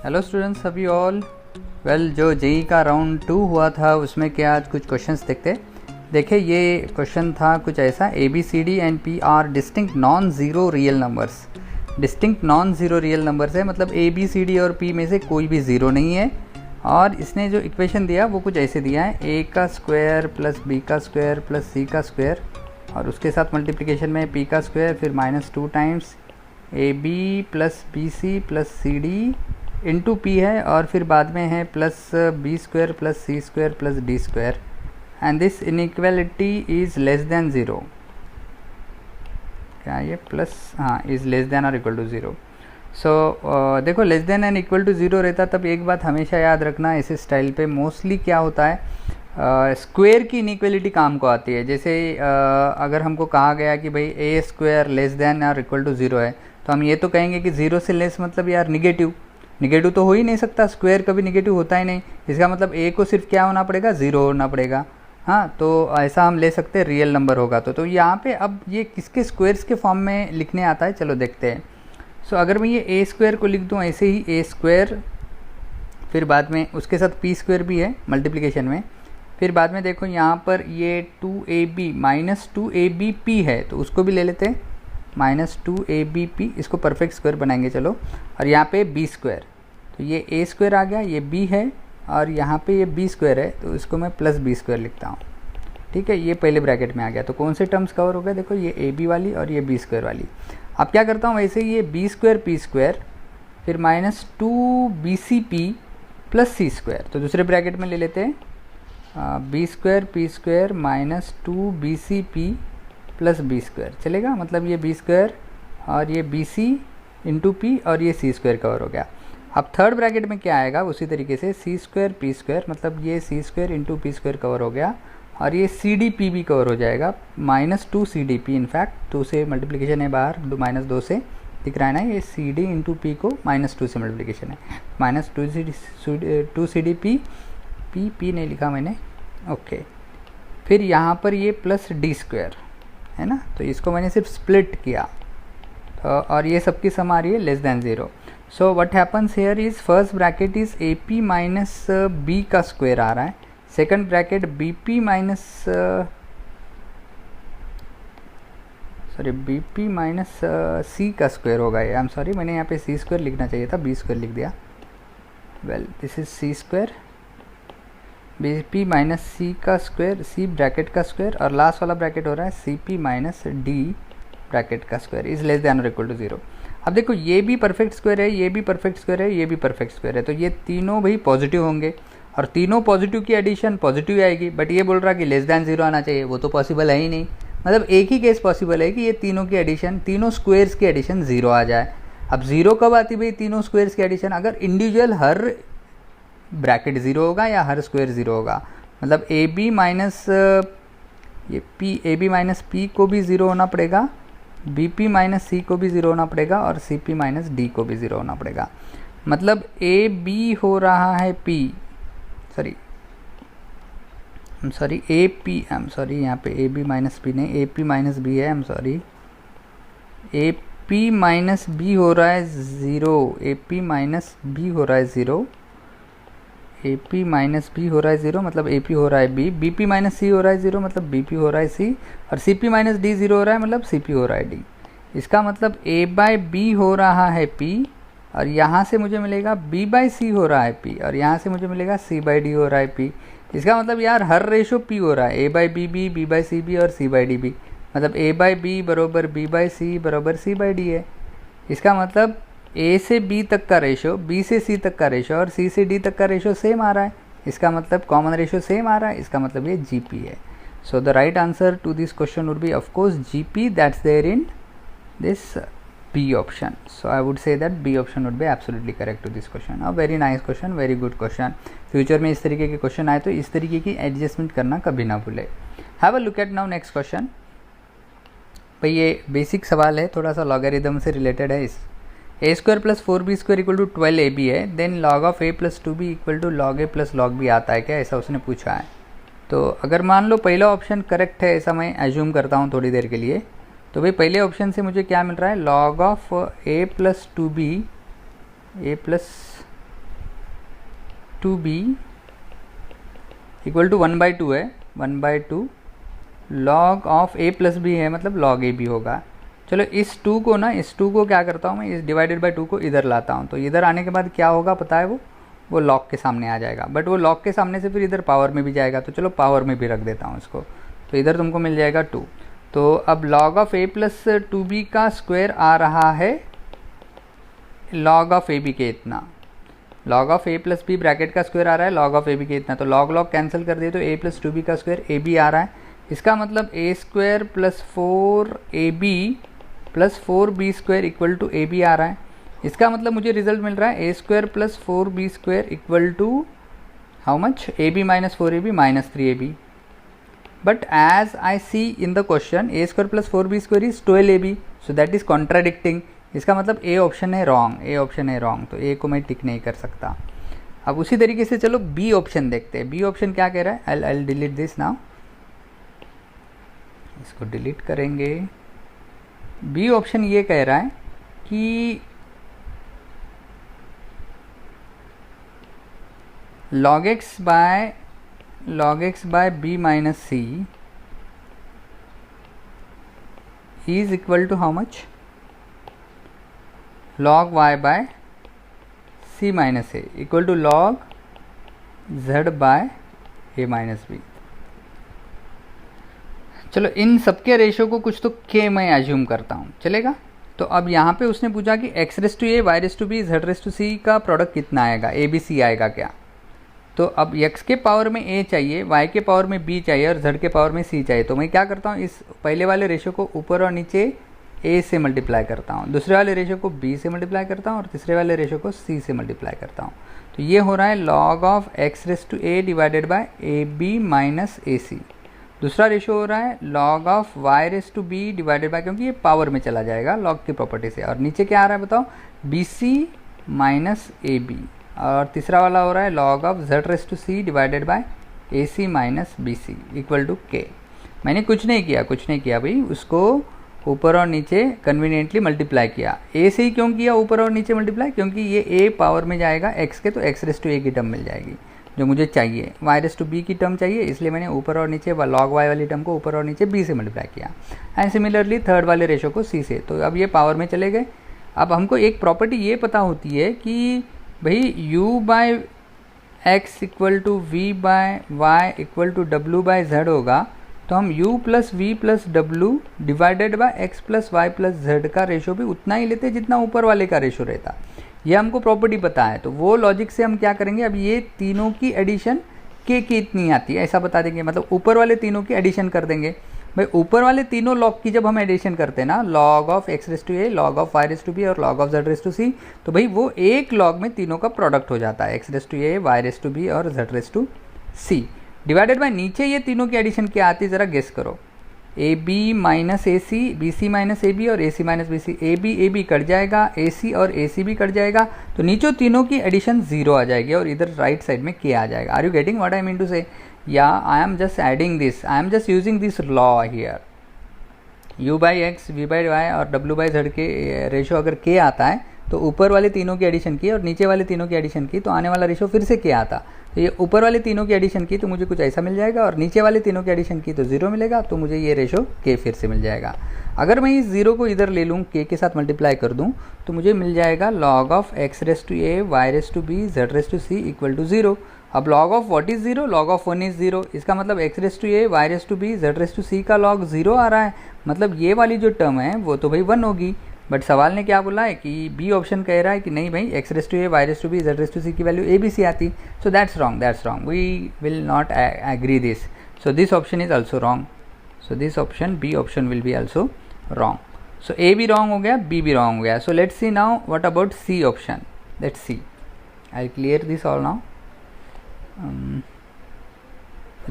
Hello students, अभी all well जो JEE का राउंड 2 हुआ था उसमें क्या आज कुछ क्वेश्चंस देखते। देखिए ये क्वेश्चन था कुछ ऐसा, A B C D and P are distinct non zero real numbers. Distinct non zero real numbers है, मतलब ए बी सी डी और पी में से कोई भी ज़ीरो नहीं है। और इसने जो इक्वेशन दिया वो कुछ ऐसे दिया है, ए का स्क्वायर प्लस बी का स्क्वायर प्लस सी का स्क्वायर और उसके साथ मल्टीप्लिकेशन में पी का स्क्वायर, फिर -2 times A B plus B C plus C D into P है, और फिर बाद में है plus B square plus C square plus D square and this inequality is less than zero. क्या ये प्लस, हाँ, इज़ लेस देन और इक्वल टू ज़ीरो। सो देखो less than and equal to zero रहता तब एक बात हमेशा याद रखना, ऐसे स्टाइल पे मोस्टली क्या होता है, स्क्वायर की इनइक्वालिटी काम को आती है। जैसे अगर हमको कहा गया कि भाई ए स्क्वायर लेस देन और इक्वल टू ज़ीरो है, तो हम ये तो कहेंगे कि ज़ीरो से लेस मतलब यार निगेटिव तो हो ही नहीं सकता, स्क्वायर कभी निगेटिव होता ही नहीं। इसका मतलब ए को सिर्फ क्या होना पड़ेगा, ज़ीरो होना पड़ेगा। हाँ, तो ऐसा हम ले सकते हैं, रियल नंबर होगा तो यहाँ पे अब ये किसके स्क्वायर्स के फॉर्म में लिखने आता है, चलो देखते हैं। सो अगर मैं ये ए स्क्वायर को लिख दूँ ऐसे ही, ए स्क्वायर, फिर बाद में उसके साथ पी स्क्वायर भी है मल्टीप्लिकेशन में, फिर बाद में देखो यहाँ पर ये 2ab माइनस 2abp है तो उसको भी ले लेते हैं, -2abp, इसको परफेक्ट स्क्वायर बनाएंगे चलो। और यहाँ पे बी स्क्वायर, तो ये ए स्क्वायर आ गया, ये बी है, और यहाँ पे ये बी स्क्वायर है तो इसको मैं प्लस बी स्क्वायर लिखता हूँ। ठीक है, ये पहले ब्रैकेट में आ गया। तो कौन से टर्म्स कवर हो गए, देखो ये ए बी वाली और ये बी स्क्वायर वाली। अब क्या करता हूँ, वैसे ही ये बी स्क्वायर पी स्क्वायर फिर -2bcp प्लस सी स्क्वायर, तो दूसरे ब्रैकेट में ले लेते हैं, B square P square -2bcp plus B square चलेगा। मतलब ये बी स्क्वायर और ये बी सी इंटू पी और ये सी स्क्वायर कवर हो गया। अब थर्ड ब्रैकेट में क्या आएगा, उसी तरीके से सी स्क्वायर पी स्क्वायर, मतलब ये C square into P square cover हो गया, और ये सी डी पी भी कवर हो जाएगा, -2 सी डी पी। इनफैक्ट 2 से मल्टीप्लिकेशन है बाहर, -2 से दिख रहा है ना, ये सी डी इंटू पी को -2 से मल्टीप्लिकेशन है, -2 सी डी पी, पी नहीं लिखा मैंने, ओके। फिर यहाँ पर ये प्लस डी स्क्वायर है ना, तो इसको मैंने सिर्फ स्प्लिट किया, तो और ये सबकी सम आ रही है less than zero. So what happens here is first bracket is A P minus B का स्क्वायर आ रहा है, second bracket B P minus C का स्क्वायर होगा। आई एम सॉरी, मैंने यहाँ पे सी स्क्वायर लिखना चाहिए था, बी स्क्वायर लिख दिया। Well this is C square, B P minus C का स्क्वायर, सी ब्रैकेट का स्क्वायर, और लास्ट वाला ब्रैकेट हो रहा है C P minus D bracket का स्क्वायर इज़ लेस दैन और इक्वल टू ज़ीरो। अब देखो ये भी परफेक्ट स्क्वायर है, ये भी परफेक्ट स्क्वायर है, ये भी परफेक्ट स्क्वायर है, तो ये तीनों भाई पॉजिटिव होंगे, और तीनों पॉजिटिव की एडिशन पॉजिटिव आएगी। बट ये बोल रहा कि लेस दैन ज़ीरो आना चाहिए, वो तो पॉसिबल है ही नहीं। मतलब एक ही केस पॉसिबल है कि ये तीनों की एडिशन, तीनों स्क्वायर्स की एडिशन ज़ीरो आ जाए। अब ज़ीरो कब आती भाई, तीनों स्क्वायर्स की एडिशन अगर इंडिविजुअल हर ब्रैकेट ज़ीरो होगा या हर स्क्वायर ज़ीरो होगा, मतलब ए बी माइनस ये P, A B minus P को भी ज़ीरो होना पड़ेगा, बी पी माइनस सी को भी ज़ीरो होना पड़ेगा, और सी पी माइनस डी को भी ज़ीरो होना पड़ेगा। मतलब ए बी हो रहा है P, sorry A P, I am sorry, यहाँ पे ए बी माइनस पी नहीं, ए पी माइनस बी है, I am sorry, A P minus B हो रहा है zero, A P minus B हो रहा है zero, A P minus B हो रहा है ज़ीरो, मतलब ए पी हो रहा है बी, बी पी माइनस सी हो रहा है ज़ीरो, मतलब बी पी हो रहा है सी, और C P minus D zero हो रहा है, मतलब सी पी हो रहा है डी। इसका मतलब ए बाय बी हो रहा है पी, और यहाँ से मुझे मिलेगा बी बाय सी हो रहा है पी, और यहाँ से मुझे मिलेगा सी बाय डी हो रहा है पी। इसका मतलब यार हर रेशो पी हो रहा है, A by B B, B by C B और सी बाय डी बी, मतलब ए बाय बी बराबर बी बाय सी बराबर सी बाय डी है। इसका मतलब ए से बी तक का रेशो, बी से सी तक का रेशो और सी से डी तक का रेशो सेम आ रहा है, इसका मतलब कॉमन रेशो सेम आ रहा है, इसका मतलब ये जी पी है। So the right answer to this question would be of course G P, that's there in this B option. So I would say that B option would be absolutely correct to this question. A very nice question, very good question. Future में इस तरीके के question आए तो इस तरीके की adjustment करना कभी ना भूले। Have a look at now next question. भाई ये बेसिक सवाल है, थोड़ा सा लॉगरिदम से रिलेटेड है। इस A square plus 4b square equal to 12ab है, then log of a plus 2b equal to log a plus log b आता है क्या, ऐसा उसने पूछा है। तो अगर मान लो पहला ऑप्शन करेक्ट है, ऐसा मैं एज्यूम करता हूँ थोड़ी देर के लिए, तो भाई पहले ऑप्शन से मुझे क्या मिल रहा है, log of a plus 2b, a plus two B equal to 1/2 है, 1/2 log of A plus B है, मतलब लॉग ए बी होगा। चलो इस 2 को ना, इस 2 को क्या करता हूँ मैं, इस डिवाइडेड बाई 2 को इधर लाता हूँ, तो इधर आने के बाद क्या होगा पता है, वो लॉग के सामने आ जाएगा, बट वो लॉग के सामने से फिर इधर पावर में भी जाएगा, तो चलो पावर में भी रख देता हूँ इसको, तो इधर तुमको मिल जाएगा 2। तो अब log of A plus 2b का स्क्वायर आ रहा है लॉग ऑफ ए बी के इतना, log of A plus B bracket का स्क्वायर आ रहा है लॉग ऑफ ए बी के इतना, तो लॉग लॉग कैंसिल कर दिए तो a प्लस 2b का स्क्वायर ए बी आ रहा है। इसका मतलब a square plus 4ab plus 4b square equal to A B आ रहा है। इसका मतलब मुझे रिजल्ट मिल रहा है a square plus 4b square equal to how much, ab minus 4ab minus 3ab। But as I see in the question a square plus 4b square is 12ab, so that is contradicting. इसका मतलब A option है wrong, A option है wrong, तो A को मैं टिक नहीं कर सकता। अब उसी तरीके से चलो बी ऑप्शन देखते हैं। बी ऑप्शन क्या कह रहा है, आई डिलीट दिस नाउ, इसको डिलीट करेंगे। बी ऑप्शन ये कह रहा है कि log x by b minus c is equal to how much, log y by c minus a equal to log z by a minus b। चलो इन सबके ratio को कुछ तो k मैं एज्यूम करता हूँ, चलेगा। तो अब यहाँ पे उसने पूछा कि x raise to A, y raise to B, z raise to C का प्रोडक्ट कितना आएगा, a b c आएगा क्या। तो अब x के पावर में a चाहिए, y के पावर में b चाहिए और z के पावर में c चाहिए। तो मैं क्या करता हूँ, इस पहले वाले रेशो को ऊपर और नीचे a से मल्टीप्लाई करता हूँ, दूसरे वाले रेशो को b से मल्टीप्लाई करता हूँ और तीसरे वाले रेशो को c से मल्टीप्लाई करता हूँ। तो ये हो रहा है log of x raise to a divided by A B minus A C. दूसरा रेशो हो रहा है log of y raise to b divided by, क्योंकि ये पावर में चला जाएगा log की प्रॉपर्टी से, और नीचे क्या आ रहा है बताओ, bc माइनस ए बी। और तीसरा वाला हो रहा है log of z raise to c divided by A C minus B C equal to k। मैंने कुछ नहीं किया भाई, उसको ऊपर और नीचे कन्वीनियंटली मल्टीप्लाई किया। a से ही क्यों किया ऊपर और नीचे मल्टीप्लाई, क्योंकि ये a पावर में जाएगा x के, तो x रेस टू a की टर्म मिल जाएगी जो मुझे चाहिए, y रेस टू b की टर्म चाहिए, इसलिए मैंने ऊपर और नीचे log y वाली टर्म को ऊपर और नीचे b से मल्टीप्लाई किया। एंड सिमिलरली थर्ड वाले रेशो को c से। तो अब ये पावर में चले गए। अब हमको एक प्रॉपर्टी ये पता होती है कि भाई u by X equal to V by Y equal to W by Z होगा, तो हम u plus V plus W divided by X plus Y plus Z का रेशो भी उतना ही लेते जितना ऊपर वाले का रेशो रहता। ये हमको प्रॉपर्टी पता है, तो वो लॉजिक से हम क्या करेंगे, अब ये तीनों की एडिशन k की इतनी आती है ऐसा बता देंगे, मतलब ऊपर वाले तीनों की एडिशन कर देंगे। भाई ऊपर वाले तीनों लॉग की जब हम एडिशन करते हैं ना, log of x raise to a, log of y raise to b और log of z raise to c, तो भाई वो एक log में तीनों का प्रोडक्ट हो जाता है, x raise to a, y raise to b और z raise to c divided by नीचे ये तीनों की एडिशन क्या आती है ज़रा गेस करो, A B minus A C, B C minus A B और A C minus B C. A B cut जाएगा, ए सी और ए सी भी कट जाएगा, तो नीचे तीनों की एडिशन 0 आ जाएगी और इधर राइट साइड में k आ जाएगा। Are you getting what I mean to say? या I am just adding this, I am just using this law here. u by X, V by Y और w बाई जेड के ratio अगर k आता है तो ऊपर वाले तीनों की एडिशन की और नीचे वाले तीनों की एडिशन की, तो आने वाला रेशो फिर से k आता। तो ये ऊपर वाले तीनों की एडिशन की तो मुझे कुछ ऐसा मिल जाएगा और नीचे वाले तीनों की एडिशन की तो 0 मिलेगा, तो मुझे ये रेशो k फिर से मिल जाएगा। अगर मैं इस 0 को इधर ले लूँ, k के साथ मल्टीप्लाई कर दूँ, तो मुझे मिल जाएगा log of x raise to a, y raise to b, z raise to c equal to 0। अब log of what is 0, log of 1 is 0। इसका मतलब x raise to a, y raise to b, z raise to c का log 0 आ रहा है, मतलब ये वाली जो टर्म है वो तो भाई 1 होगी। बट सवाल ने क्या बोला है कि बी ऑप्शन कह रहा है कि नहीं भाई x raise to a, y raise to b, z raise to c की वैल्यू a b c आती। So that's wrong, we will not agree this. So this option is also wrong. So this option B option will be also wrong. So A भी wrong हो गया, B भी wrong हो गया। So let's see now what about C option. Let's see, I clear this all now.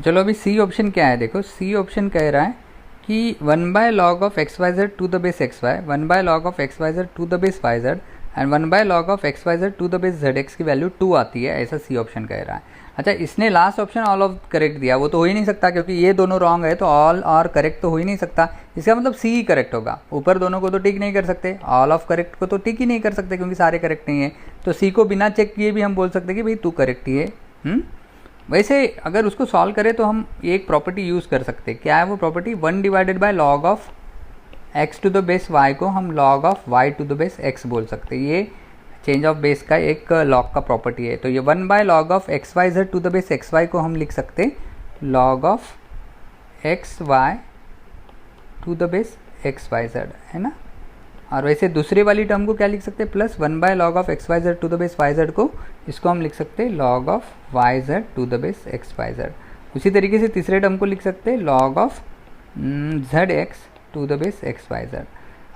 चलो अभी सी option क्या है, देखो सी ऑप्शन कह रहा है कि 1 by log of x y z to the base x y, 1 by log of x y z to the base y z and 1 by log of x y z to the base z x की value 2 आती है, ऐसा C option कह रहा है। अच्छा, इसने last option all of correct दिया, वो तो हो ही नहीं सकता क्योंकि ये दोनों रॉन्ग है, तो ऑल और करेक्ट तो हो ही नहीं सकता। इसका मतलब सी ही करेक्ट होगा। ऊपर दोनों को तो टिक नहीं कर सकते, ऑल ऑफ करेक्ट को तो टिक ही नहीं कर सकते क्योंकि सारे करेक्ट नहीं है। तो सी को बिना चेक किए भी हम बोल सकते कि भाई तू करेक्ट ही है, वैसे अगर उसको सॉल्व करें तो हम एक प्रॉपर्टी यूज़ कर सकते हैं। क्या है वो property? 1 divided by log of x to the base y को हम log of y to the base x बोल सकते हैं। ये चेंज ऑफ बेस का एक लॉग का प्रॉपर्टी है। तो ये 1 by log of x y z to the base x y को हम लिख सकते log of x y to the base x y z, है ना। और वैसे दूसरे वाली टर्म को क्या लिख सकते हैं? Plus 1 by log of x y z to the base y z को, इसको हम लिख सकते हैं log of y z to the base x y z. उसी तरीके से तीसरे टर्म को लिख सकते हैं log of z x to the base x y z.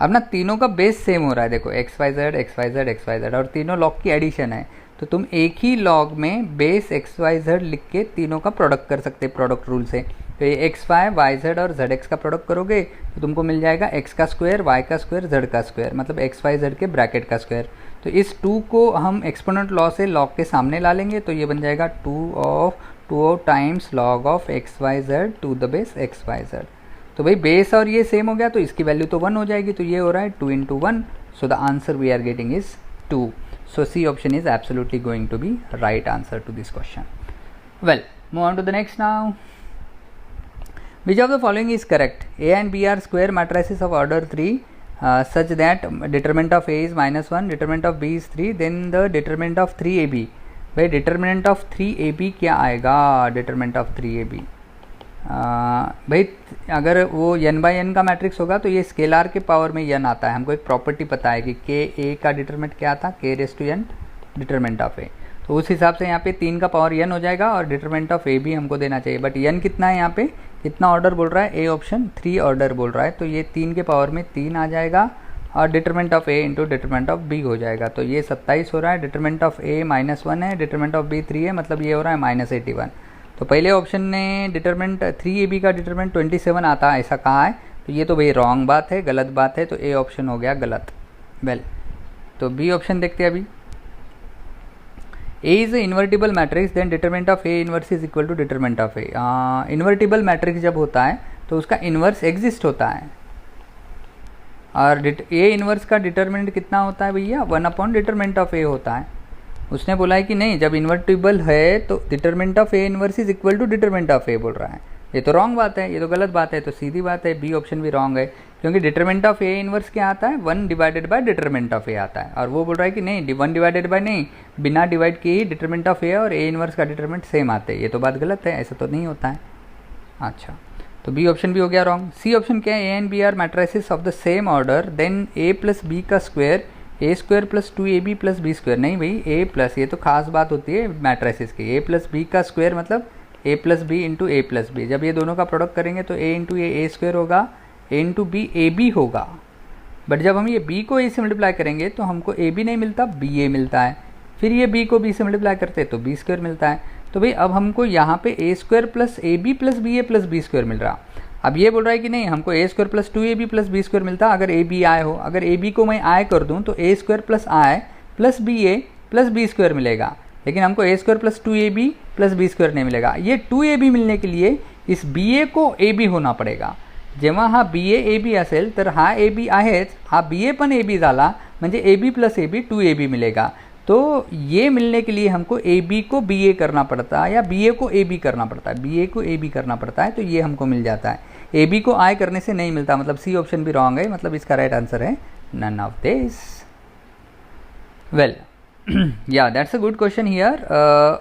अब ना तीनों का बेस सेम हो रहा है, देखो x y z x y z x y z, और तीनों लॉग की एडिशन है। तो तुम एक ही लॉग में बेस एक्स वाई जेड लिख के तीनों का प्रोडक्ट कर सकते हैं प्रोडक्ट रूल से। तो ये एक्स वाई वाई जेड और जेड एक्स का प्रोडक्ट करोगे तो तुमको मिल जाएगा एक्स का स्क्वायर वाई का स्क्वायर जेड का स्क्वायर, मतलब एक्स वाई जेड के ब्रैकेट का स्क्वायर। तो इस 2 को हम एक्सपोनेंट लॉ से लॉग के सामने ला लेंगे, तो ये बन जाएगा 2 times log of x y z to the base x y z. तो भाई बेस और ये सेम हो गया तो इसकी वैल्यू तो 1 हो जाएगी, तो ये हो रहा है 2 × 1। So the answer we are getting is 2। So C option is absolutely going to be right answer to this question. Well, move on to the next now. Which of the following is correct? A and B are square matrices of order 3 such that determinant of A is -1, determinant of B is 3, then the determinant of 3AB। भाई determinant of 3AB क्या आएगा? determinant of 3AB भाई अगर वो n by n का matrix होगा तो ये स्केलार के पावर में n आता है। हमको एक प्रॉपर्टी पता है कि k a का डिटरमिनेंट क्या था? k raise to n determinant of a। तो उस हिसाब से यहाँ पे 3 का पावर n हो जाएगा और डिटरमिनेंट ऑफ a भी हमको देना चाहिए। बट n कितना है यहाँ पे? कितना ऑर्डर बोल रहा है? ए ऑप्शन 3 ऑर्डर बोल रहा है, तो ये 3 के पावर में 3 आ जाएगा और determinant of a into determinant of b हो जाएगा। तो ये 27 हो रहा है, डिटरमिनेंट ऑफ a -1 है, डिटरमिनेंट ऑफ b 3 है, मतलब ये हो रहा है -81। तो पहले ऑप्शन ने डिटरमिनेंट 3ab का डिटरमिनेंट 27 आता है ऐसा कहा है, तो ये तो भाई रॉन्ग बात है, गलत बात है, तो ए ऑप्शन हो गया गलत। वेल, तो बी ऑप्शन देखते हैं अभी। A is a invertible matrix, then determinant of A inverse is equal to determinant of A। Invertible matrix जब होता है तो उसका इन्वर्स एग्जिस्ट होता है, और A इन्वर्स का डिटरमिनेंट कितना होता है भैया? 1 डिटरमिनेंट ऑफ A होता है। उसने बोला है कि नहीं, जब इन्वर्टिबल है तो determinant of A inverse is equal to determinant of A बोल रहा है। ये तो रॉन्ग बात है, ये तो गलत बात है, तो सीधी बात है बी ऑप्शन भी रॉन्ग है, क्योंकि डिटरमिनेंट ऑफ ए इनवर्स क्या आता है? 1 डिवाइडेड बाय डिटरमिनेंट ऑफ ए आता है, और वो बोल रहा है कि नहीं 1 डिवाइडेड बाय नहीं, बिना डिवाइड किए ही डिटरमिनेंट ऑफ ए और ए इनवर्स का डिटरमिनेंट सेम आते हैं। ये तो बात गलत है, ऐसा तो नहीं होता है। अच्छा, तो बी ऑप्शन भी हो गया रॉन्ग। सी ऑप्शन क्या है? A and B are matrices of the same order, then A plus B का square A square plus 2ab plus B square. नहीं भाई, ए प्लस, ये तो खास बात होती है मैट्रिसेस की। ए प्लस बी का स्क्वायर मतलब ए प्लस बी इंटू ए प्लस बी। जब ये दोनों का प्रोडक्ट करेंगे तो ए इंटू ए स्क्वायर होगा, ए इंटू बी ए बी होगा। बट जब हम ये बी को ए से मल्टीप्लाई करेंगे तो हमको ए बी नहीं मिलता, बी ए मिलता है। फिर ये बी को बी से मल्टीप्लाई करते हैं तो बी स्क्वायर मिलता है। तो भाई अब हमको यहाँ पे A square plus A B plus B A plus B square मिल रहा। अब ये बोल रहा है कि नहीं, हमको A square plus 2ab plus B square मिलता अगर ए बी आई हो। अगर ए बी को मैं आई कर दूँ तो A square plus I plus B A plus B square मिलेगा, लेकिन हमको A square plus 2ab plus B square नहीं मिलेगा। ये 2ab मिलने के लिए इस बी ए को ए बी होना पडेगा। जेव्हा हा बी ए बी असेल तर हा ए बी आहेच, हा बी ए पण ए बी झाला म्हणजे a B plus A b 2ab मिलेगा। तो ये मिलने के लिए हमको ए बी को बी ए करना पड़ता है या बी ए को ए बी करना पड़ता है, बी ए को ए बी करना पड़ता है, तो ये हमको मिल जाता है। ए बी को आई करने से नहीं मिलता, मतलब सी ऑप्शन भी रॉन्ग है, मतलब इसका राइट आंसर है none of this. Well, yeah, that's a good question here।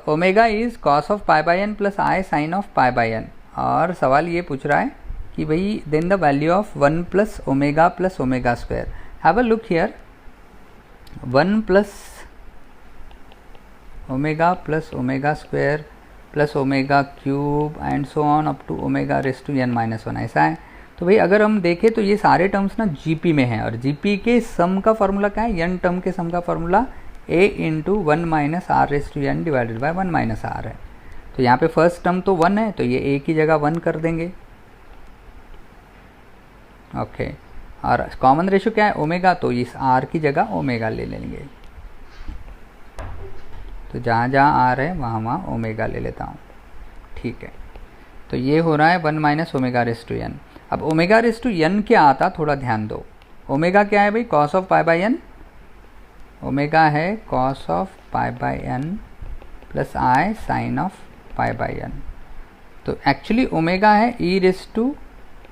Omega is cos of pi by n plus I sine of pi by n. और सवाल ये पूछ रहा है कि भाई then the value of 1 plus omega square. Have a look here, 1 plus omega square plus omega cube and so on up to omega raise to n minus 1 ऐसा है। तो भाई अगर हम देखें तो ये सारे टर्म्स ना जीपी में हैं, और जीपी के सम का फॉर्मूला क्या है? n टर्म के सम का formula a into 1 minus r raise to n divided by 1 minus r है। तो यहाँ पे फर्स्ट टर्म तो 1 है, तो ये a की जगह 1 कर देंगे। ओके, और कॉमन रेशियो क्या है? ओमेगा, तो इस r की जगह ओमेगा ले लेंगे। तो जहाँ जहाँ r है वहाँ वहाँ ओमेगा ले लेता हूँ, ठीक है। तो ये हो रहा है 1 minus omega raise to n। अब ओमेगा रेस टू n क्या आता, थोड़ा ध्यान दो। ओमेगा क्या है भाई? Cos of pi by n। Omega है cos of pi by n plus I sine of pi by N. तो एक्चुअली ओमेगा है E raise to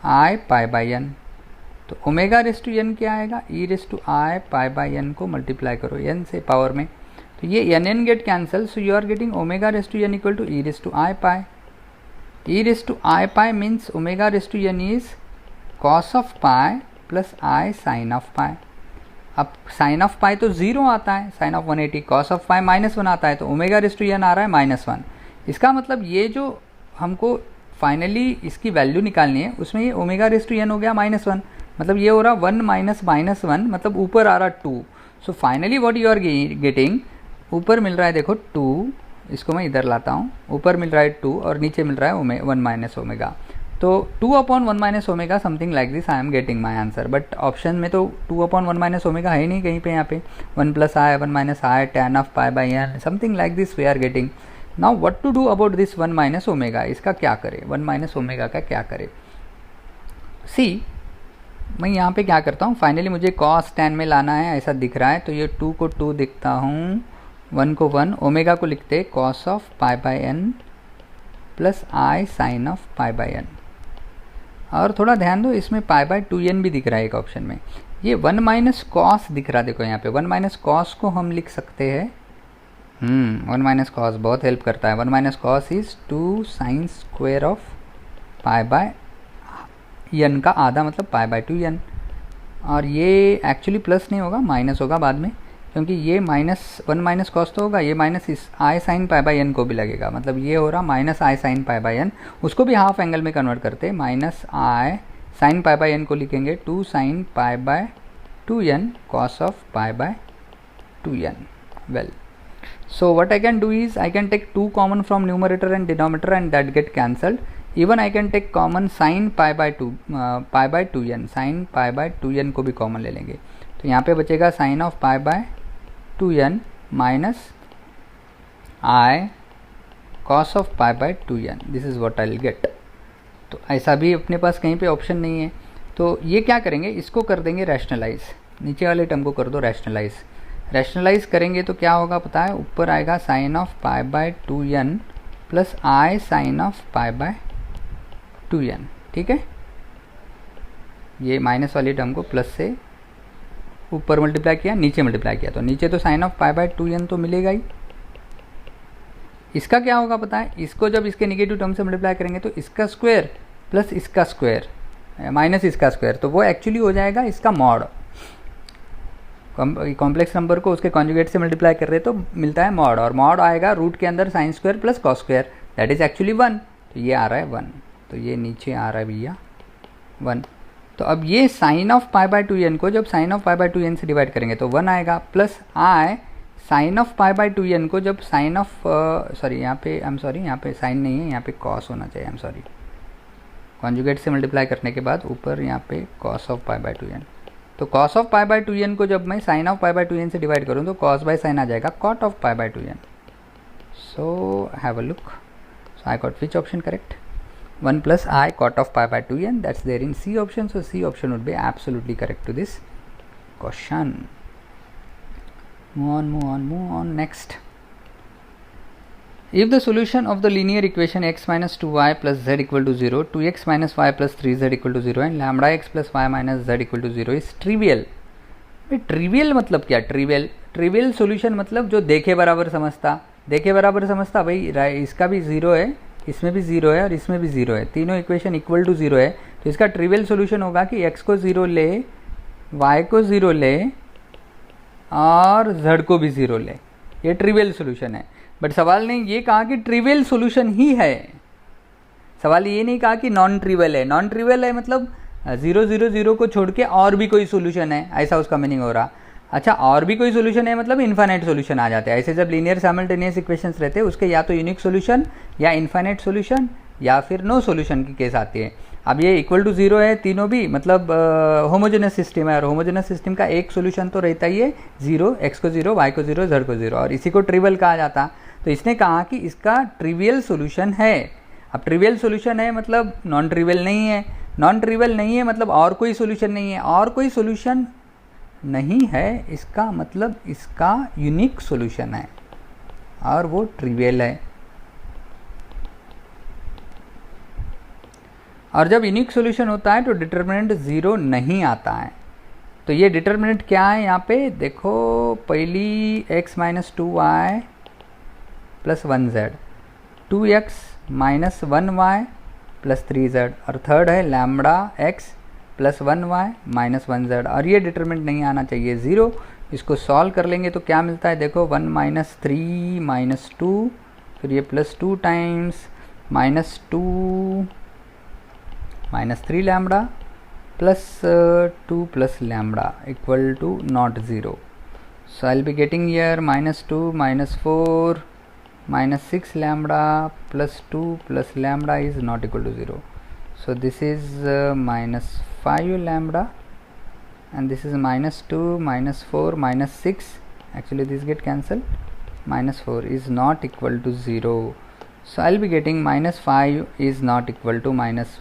I pi by N, तो ओमेगा रेस टू एन क्या आएगा, E raise to I pi by N को multiply करो N से power में, तो ये N N get cancel, so you are getting omega raise to N equal to E raise to I pi. E raise to I pi means omega raise to N is cos of pi plus I sine of pi. अब sine of pi तो 0 आता है, sine of 180, cos of pi -1 आता है, तो omega raise to N आ रहा है -1। इसका मतलब ये जो हमको फाइनली इसकी वैल्यू निकालनी है उसमें ये ओमेगा रेस टू एन हो गया -1, मतलब ये हो रहा 1 माइनस -1, मतलब ऊपर आ रहा 2। So finally what you are getting, ऊपर मिल रहा है देखो 2, इसको मैं इधर लाता हूँ, ऊपर मिल रहा है 2 और नीचे मिल रहा है 1 माइनस ओमेगा, तो 2/1 minus omega something like this I am getting my answer. But option में तो 2/1 माइनस ओमेगा है ही नहीं कहीं पे, यहाँ पे 1 plus i 1 minus i tan of pi by n something like this we are getting. Now what to do about this 1 minus omega, इसका क्या करें, 1 माइनस ओमेगा का क्या करें। सी मैं यहाँ पे क्या करता हूँ, फाइनली मुझे cos tan में लाना है, ऐसा दिख रहा है, तो ये 2 को 2 दिखता हूँ, 1 को 1, ओमेगा को लिखते cos of pi by n plus I sine of pi by n. और थोड़ा ध्यान दो, इसमें पाई बाई 2n भी दिख रहा है एक ऑप्शन में, ये 1 माइनस कॉस दिख रहा है, देखो यहाँ पे 1 माइनस कॉस को हम लिख सकते हैं, 1 माइनस कॉस बहुत हेल्प करता है, 1 minus cos is 2 sine square of pi by n का आधा, मतलब पाई बाय 2n। और ये एक्चुअली प्लस नहीं होगा, माइनस होगा बाद में, क्योंकि ये -1 माइनस कॉस तो होगा, ये माइनस इस i sine pi by N को भी लगेगा, मतलब ये हो रहा minus i sine pi by n, उसको भी हाफ एंगल में कन्वर्ट करते हैं, minus i sine pi by N को लिखेंगे 2 sine pi by 2n cos of pi by 2n। Well, so what I can do is I can take 2 common from numerator and denominator and that get cancelled. Even I can take common sin pi by 2n, sin pi by 2n को भी common ले लेंगे, तो यहाँ पे बचेगा sin of pi by 2n minus i cos of pi by 2n, this is what I will get. तो ऐसा भी अपने पास कहीं पे ऑप्शन नहीं है, तो ये क्या करेंगे, इसको कर देंगे रैशनलाइज, नीचे वाले टर्म को कर दो रैशनलाइज। रैशनलाइज करेंगे तो क्या होगा पता है, ऊपर आएगा sine of pi by 2n plus I sine of pi by 2n, ठीक है। ये माइनस वाली टर्म को प्लस से ऊपर मल्टीप्लाई किया, नीचे मल्टीप्लाई किया, तो नीचे तो sign of pi by 2n तो मिलेगा ही। इसका क्या होगा पता है, इसको जब इसके नेगेटिव टर्म से मल्टीप्लाई करेंगे तो इसका स्क्वायर प्लस इसका स्क्वायर माइनस इसका स्क्वायर, तो वो एक्चुअली हो जाएगा इसका मॉड। कॉम्प्लेक्स नंबर को उसके कॉन्जुगेट से मल्टीप्लाई कर रहे तो मिलता है मॉड, और मॉड आएगा रूट के अंदर sine square plus cos square, that is actually 1, तो ये आ रहा है 1, तो ये नीचे आ रहा है भैया 1। तो अब ये sign of pi by 2n को जब sign of pi by 2n से डिवाइड करेंगे तो 1 आएगा, plus I sine of pi by 2n को जब साइन ऑफ सॉरी यहाँ पे आई एम सॉरी यहाँ पे साइन नहीं है, यहाँ पे कॉस होना चाहिए, आई एम सॉरी, कॉन्जुगेट से मल्टीप्लाई करने के बाद ऊपर यहाँ पे cos of pi by 2n, तो cos of pi by 2n को जब मैं sin of pi by 2n से डिवाइड करूँ तो cos बाय sin आ जाएगा cot of pi by 2n। So have a look, so I got which option correct, 1 plus i cot of pi by 2n, that's there in C option, so C option would be absolutely correct to this question. Move on next. If the solution of the linear equation x minus 2y plus z equal to 0, 2x minus y plus 3z equal to 0 and lambda x plus y minus z equal to 0 is trivial। भाई trivial मतलब क्या, trivial solution मतलब जो देखे बराबर समझता, भाई इसका भी 0 है, इसमें भी 0 है और इसमें भी 0 है, तीनों इक्वेशन इक्वल टू 0 है, तो इसका ट्रिवियल सॉल्यूशन होगा कि x को 0 ले, y को 0 ले और z को भी 0 ले, ये ट्रिवियल सॉल्यूशन है। बट सवाल ने ये कहा कि ट्रिवियल सॉल्यूशन ही है, सवाल ये नहीं कहा कि नॉन ट्रिवियल है। नॉन ट्रिवियल है मतलब 0 0 0 को छोड़ के और भी कोई सॉल्यूशन है, ऐसा उसका मीनिंग हो रहा। अच्छा, और भी कोई सॉल्यूशन है मतलब इनफाइनाइट सॉल्यूशन आ जाते हैं। ऐसे जब लीनियर साइमल्टेनियस इक्वेशंस रहते हैं उसके या तो यूनिक सॉल्यूशन या इनफाइनाइट सॉल्यूशन या फिर नो सॉल्यूशन की केस आती है। अब ये इक्वल टू 0 है तीनों भी, मतलब होमोजेनस सिस्टम है, और होमोजेनस सिस्टम का एक सॉल्यूशन तो रहता ही है 0, x को 0, y को 0, z को 0, और इसी को ट्रिवियल कहा जाता। तो इसने कहा कि इसका ट्रिवियल सॉल्यूशन है। अब ट्रिवियल सॉल्यूशन है मतलब नॉन ट्रिवियल नहीं है, नॉन ट्रिवियल नहीं है मतलब और कोई सॉल्यूशन नहीं है, और कोई सॉल्यूशन नहीं है इसका मतलब इसका यूनिक सॉल्यूशन है। और वो ट्रिवियल है। और जब यूनिक सॉल्यूशन होता है तो डिटर्मिनेंट 0 नहीं आता है। तो ये डिटर्मिनेंट क्या है यहाँ पे देखो, पहली x minus 2y plus 1z, 2x minus 1y plus 3z, और थर्ड है lambda x plus 1y minus 1z, और ये डिटर्मिनेंट नहीं आना चाहिए 0। इसको सॉल्व कर लेंगे तो क्या मिलता है देखो, 1 माइनस 3 माइनस 2, फिर ये plus 2 times minus 2 minus 3 lambda plus 2 plus lambda equal to not 0। So I will be getting here minus 2 minus 4 minus 6 lambda plus 2 plus lambda is not equal to 0. So this is minus 5 lambda, and this is minus 2 minus 4 minus 6, actually this get cancelled, minus 4 is not equal to 0. So I will be getting minus 5 is not equal to minus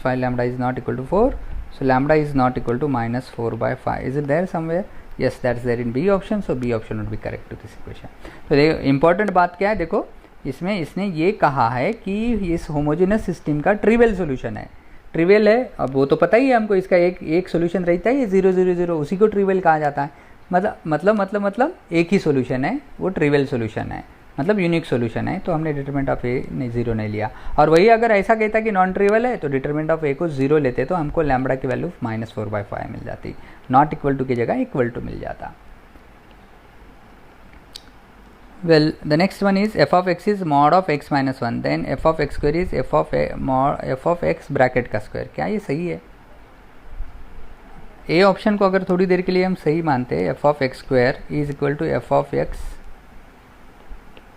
5 lambda is not equal to 4. So lambda is not equal to minus 4 by 5. Is it there somewhere? Yes, that's there in B option. So B option would be correct to this equation. तो देखो important बात क्या है, देखो इसमें इसने ये कहा है कि इस होमोजेनस सिस्टम का ट्रिवियल सोल्यूशन है। ट्रिवियल है, अब वो तो पता ही है हमको, इसका एक सोल्यूशन रहता है, ये 0 0 0, उसी को ट्रिवियल कहा जाता है। मतलब एक ही सोल्यूशन है, वो ट्रिवियल सोल्यूशन है, मतलब यूनिक सोल्यूशन है। तो हमने डिटरमिनेंट ऑफ ए ने 0 नहीं लिया। और वही अगर ऐसा कहता कि नॉन ट्रिवियल है तो डिटरमिनेंट ऑफ ए को 0 लेते तो हमको लैम्बडा की वैल्यू माइनस 4/5 मिल जाती, नॉट इक्वल टू की जगह इक्वल टू मिल जाता। Well, the next one is f of x is mod of x minus 1, then f of x square is f of x bracket का square. क्या ये सही है? A option को अगर थोड़ी देर के लिए हम सही मानते हैं, f of x square is equal to f of x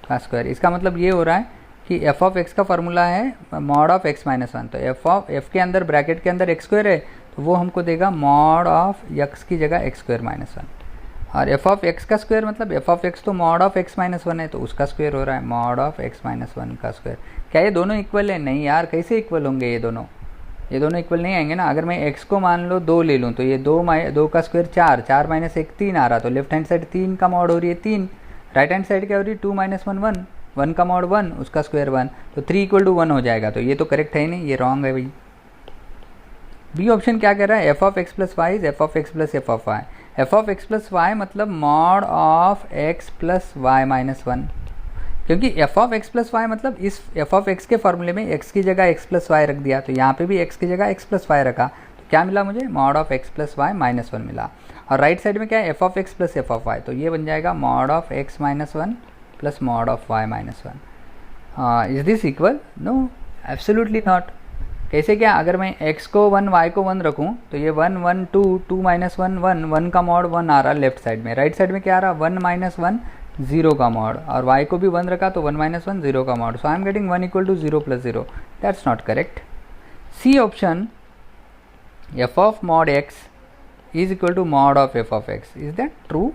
का स्क्वायर, इसका मतलब ये हो रहा है कि f of x का फॉर्मूला है mod of x माइनस 1, तो f के अंदर ब्रैकेट के अंदर x स्क्वायर है तो वो हमको देगा mod of x की जगह x स्क्वायर माइनस 1, और f of x का स्क्वायर मतलब f of x तो mod of x माइनस 1 है तो उसका स्क्वायर हो रहा है mod of x माइनस 1 का स्क्वायर। क्या ये दोनों इक्वल है? नहीं यार, कैसे इक्वल होंगे ये दोनों इक्वल नहीं आएंगे ना। अगर मैं x को मान लो 2 ले लूँ तो ये 2 का स्क्वायर 4, 4 माइनस 1 3 आ रहा, तो लेफ्ट हैंड साइड 3 का मॉड हो रही है 3, राइट हैंड साइड क्या हो रही है 2 माइनस 1 1, 1 का मॉड 1 उसका स्क्वायर 1, तो 3 इक्वल टू 1 हो जाएगा। तो ये तो करेक्ट है ही नहीं, ये रॉन्ग है भाई। बी ऑप्शन क्या कह रहा है, f of x plus Y is f of x plus f of y। f of x plus Y मतलब mod of x plus Y minus 1, क्योंकि f of x plus Y मतलब इस f of x के फॉर्मूले में x की जगह x plus Y रख दिया, तो यहाँ पे भी x की जगह x प्लस वाई रखा, तो क्या मिला मुझे, mod of x plus Y minus 1 मिला। और राइट साइड में क्या है, f of x plus f of y, तो ये बन जाएगा mod of x minus 1 plus mod of y minus 1। Is this equal? No, absolutely not. कैसे क्या, अगर मैं x को 1 y को 1 रखूं तो ये 1 1 2 2 माइनस 1 1, 1 का मॉड 1 आ रहा लेफ्ट साइड में, राइट साइड में क्या आ रहा 1 माइनस 1 0 का मॉड, और y को भी 1 रखा तो 1 माइनस 1 0 का mod, so I am getting 1 equal to 0 plus 0। That's not correct. C option f of mod x is equal to mod of f of x, is that true?